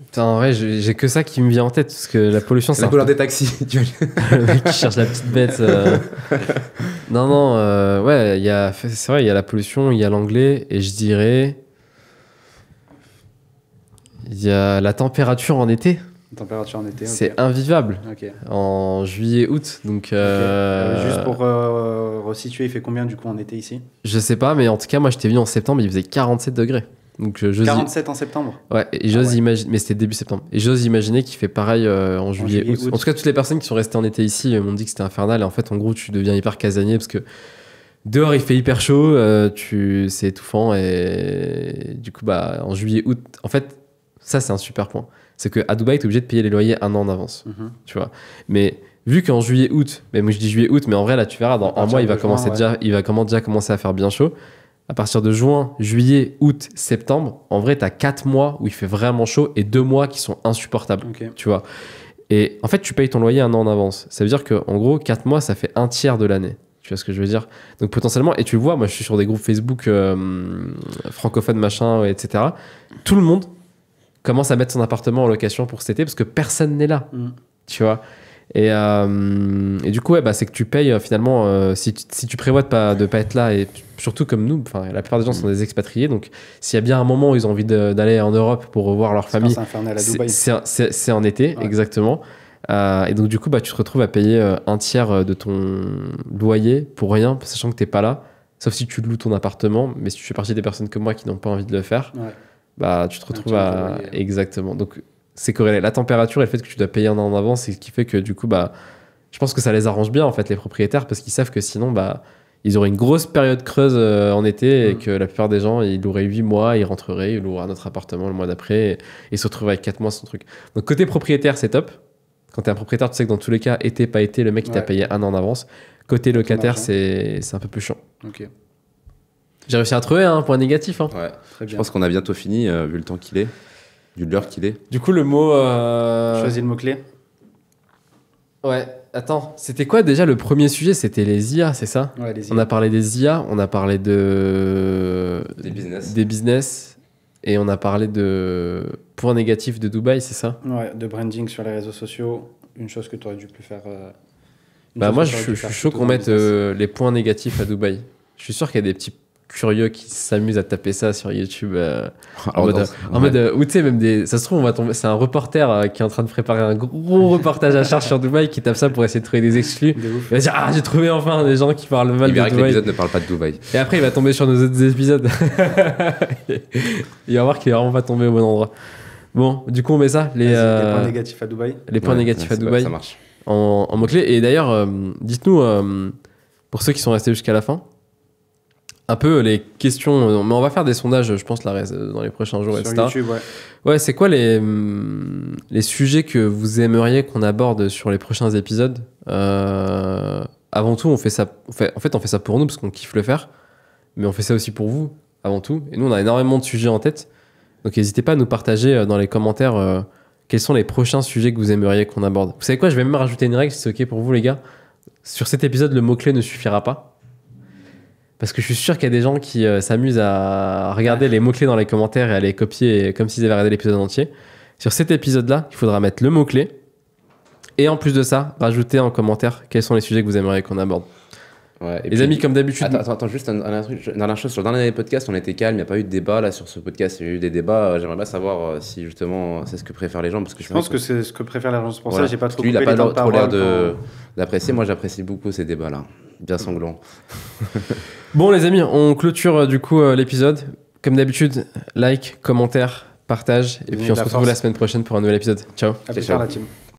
Putain, en vrai, j'ai que ça qui me vient en tête, parce que la pollution, C'est la couleur des taxis. Tu vois. le mec qui cherche la petite bête. Non, ouais, c'est vrai, il y a la pollution, il y a l'anglais, et je dirais... Il y a la température en été. Température en été. C'est invivable. Ok. En juillet, août. Donc, Juste pour resituer, il fait combien du coup en été ici? je sais pas, mais en tout cas, moi j'étais venu en septembre, il faisait 47 degrés. Donc, 47 en septembre? Ouais, et j'ose imaginer, mais c'était début septembre. Et j'ose imaginer qu'il fait pareil en juillet, août. En tout cas, toutes les personnes qui sont restées en été ici m'ont dit que c'était infernal. Et en fait, en gros, tu deviens hyper casanier parce que dehors il fait hyper chaud, c'est étouffant. Et du coup, bah, en juillet, août, en fait, ça c'est un super point. C'est qu'à Dubaï, tu es obligé de payer les loyers un an en avance. Tu vois. Mais vu qu'en juillet, août, mais moi je dis juillet, août, mais en vrai, là, tu verras, dans un mois, il va commencer déjà commencer à faire bien chaud. À partir de juin, juillet, août, septembre, en vrai, tu as 4 mois où il fait vraiment chaud et 2 mois qui sont insupportables. Ok. Tu vois. Et en fait, tu payes ton loyer un an en avance. Ça veut dire qu'en gros, 4 mois, ça fait un tiers de l'année. Tu vois ce que je veux dire? Donc potentiellement, et tu le vois, moi je suis sur des groupes Facebook francophones, machin, etc. Tout le monde commence à mettre son appartement en location pour cet été parce que personne n'est là. Tu vois. Et du coup, ouais, bah, c'est que tu payes finalement, si tu prévois de pas être là, et surtout comme nous, la plupart des gens sont des expatriés, donc s'il y a bien un moment où ils ont envie d'aller en Europe pour revoir leur famille, C'est infernal à Dubaï. c'est en été, Ouais. exactement. Et donc du coup, bah, tu te retrouves à payer un tiers de ton loyer pour rien, sachant que t'es pas là, sauf si tu loues ton appartement, mais si tu fais partie des personnes comme moi qui n'ont pas envie de le faire, Ouais. bah, tu te retrouves tiers à... de loyer. Exactement. Donc c'est corrélé. La température et le fait que tu dois payer un an en avance, c'est ce qui fait que du coup, bah, je pense que ça les arrange bien en fait les propriétaires parce qu'ils savent que sinon, bah, ils auraient une grosse période creuse en été et que la plupart des gens, ils loueraient 8 mois, ils rentreraient, ils loueraient notre appartement le mois d'après et ils se retrouvent avec 4 mois son truc. Donc côté propriétaire, c'est top. Quand t'es un propriétaire, tu sais que dans tous les cas, été, pas été, le mec il t'a payé un an en avance. Côté locataire, c'est un peu plus chiant. Ok. J'ai réussi à trouver un point négatif. Hein. Ouais. Très Je bien. pense qu'on a bientôt fini, vu le temps qu'il est, vu l'heure qu'il est. Du coup, le mot... Choisis le mot-clé. Ouais, attends, c'était quoi déjà le premier sujet? C'était les IA, c'est ça? Ouais, allez-y. On a parlé des IA, on a parlé Des business. des business et on a parlé de points négatifs de Dubaï, c'est ça? Ouais, de branding sur les réseaux sociaux, une chose que tu aurais dû plus faire. Bah moi, je suis chaud qu'on mette les points négatifs à Dubaï. Je suis sûr qu'il y a des petits curieux qui s'amusent à taper ça sur YouTube en mode ou tu sais même ça se trouve on va tomber, c'est un reporter qui est en train de préparer un gros reportage à charge sur Dubaï qui tape ça pour essayer de trouver des exclus. Il va dire j'ai trouvé enfin des gens qui parlent mal Il de verra que Dubaï. l'épisode ne parle pas de Dubaï. Et après il va tomber sur nos autres épisodes. Il va voir qu'il est vraiment pas tombé au bon endroit. Bon, du coup on met ça les points négatifs à Dubaï. Les points négatifs à Dubaï Ça marche. en mots-clés. Et d'ailleurs, dites-nous, pour ceux qui sont restés jusqu'à la fin, un peu les questions. Mais on va faire des sondages, je pense, dans les prochains jours, Sur etc. YouTube, ouais. Ouais, c'est quoi les sujets que vous aimeriez qu'on aborde sur les prochains épisodes? Avant tout, on fait ça pour nous parce qu'on kiffe le faire, mais on fait ça aussi pour vous, avant tout. Et nous, on a énormément de sujets en tête. Donc n'hésitez pas à nous partager dans les commentaires quels sont les prochains sujets que vous aimeriez qu'on aborde. Vous savez quoi? Je vais même rajouter une règle, si c'est OK pour vous, les gars. Sur cet épisode, le mot-clé ne suffira pas. Parce que je suis sûr qu'il y a des gens qui s'amusent à regarder les mots-clés dans les commentaires et à les copier comme s'ils avaient regardé l'épisode entier. Sur cet épisode-là, il faudra mettre le mot-clé. Et en plus de ça, rajouter en commentaire quels sont les sujets que vous aimeriez qu'on aborde. Ouais, et Les amis, comme d'habitude... Attends, juste un truc. Dernière chose, sur le dernier podcast, on était calme, il n'y a pas eu de débat. Là, sur ce podcast, il y a eu des débats. J'aimerais bien savoir si justement c'est ce que préfèrent les gens. Parce que Je pense que c'est ce que préfèrent les gens. C'est pour ça voilà. que j'ai pas trop Lui, il n'a coupé pas les temps de trop l'air parole d'apprécier. Moi, j'apprécie beaucoup ces débats-là. Bien sanglants. Bon, les amis, on clôture du coup l'épisode. Comme d'habitude, like, commentaire, partage. Et puis on se retrouve la semaine prochaine pour un nouvel épisode. Ciao. À plus tard, la team.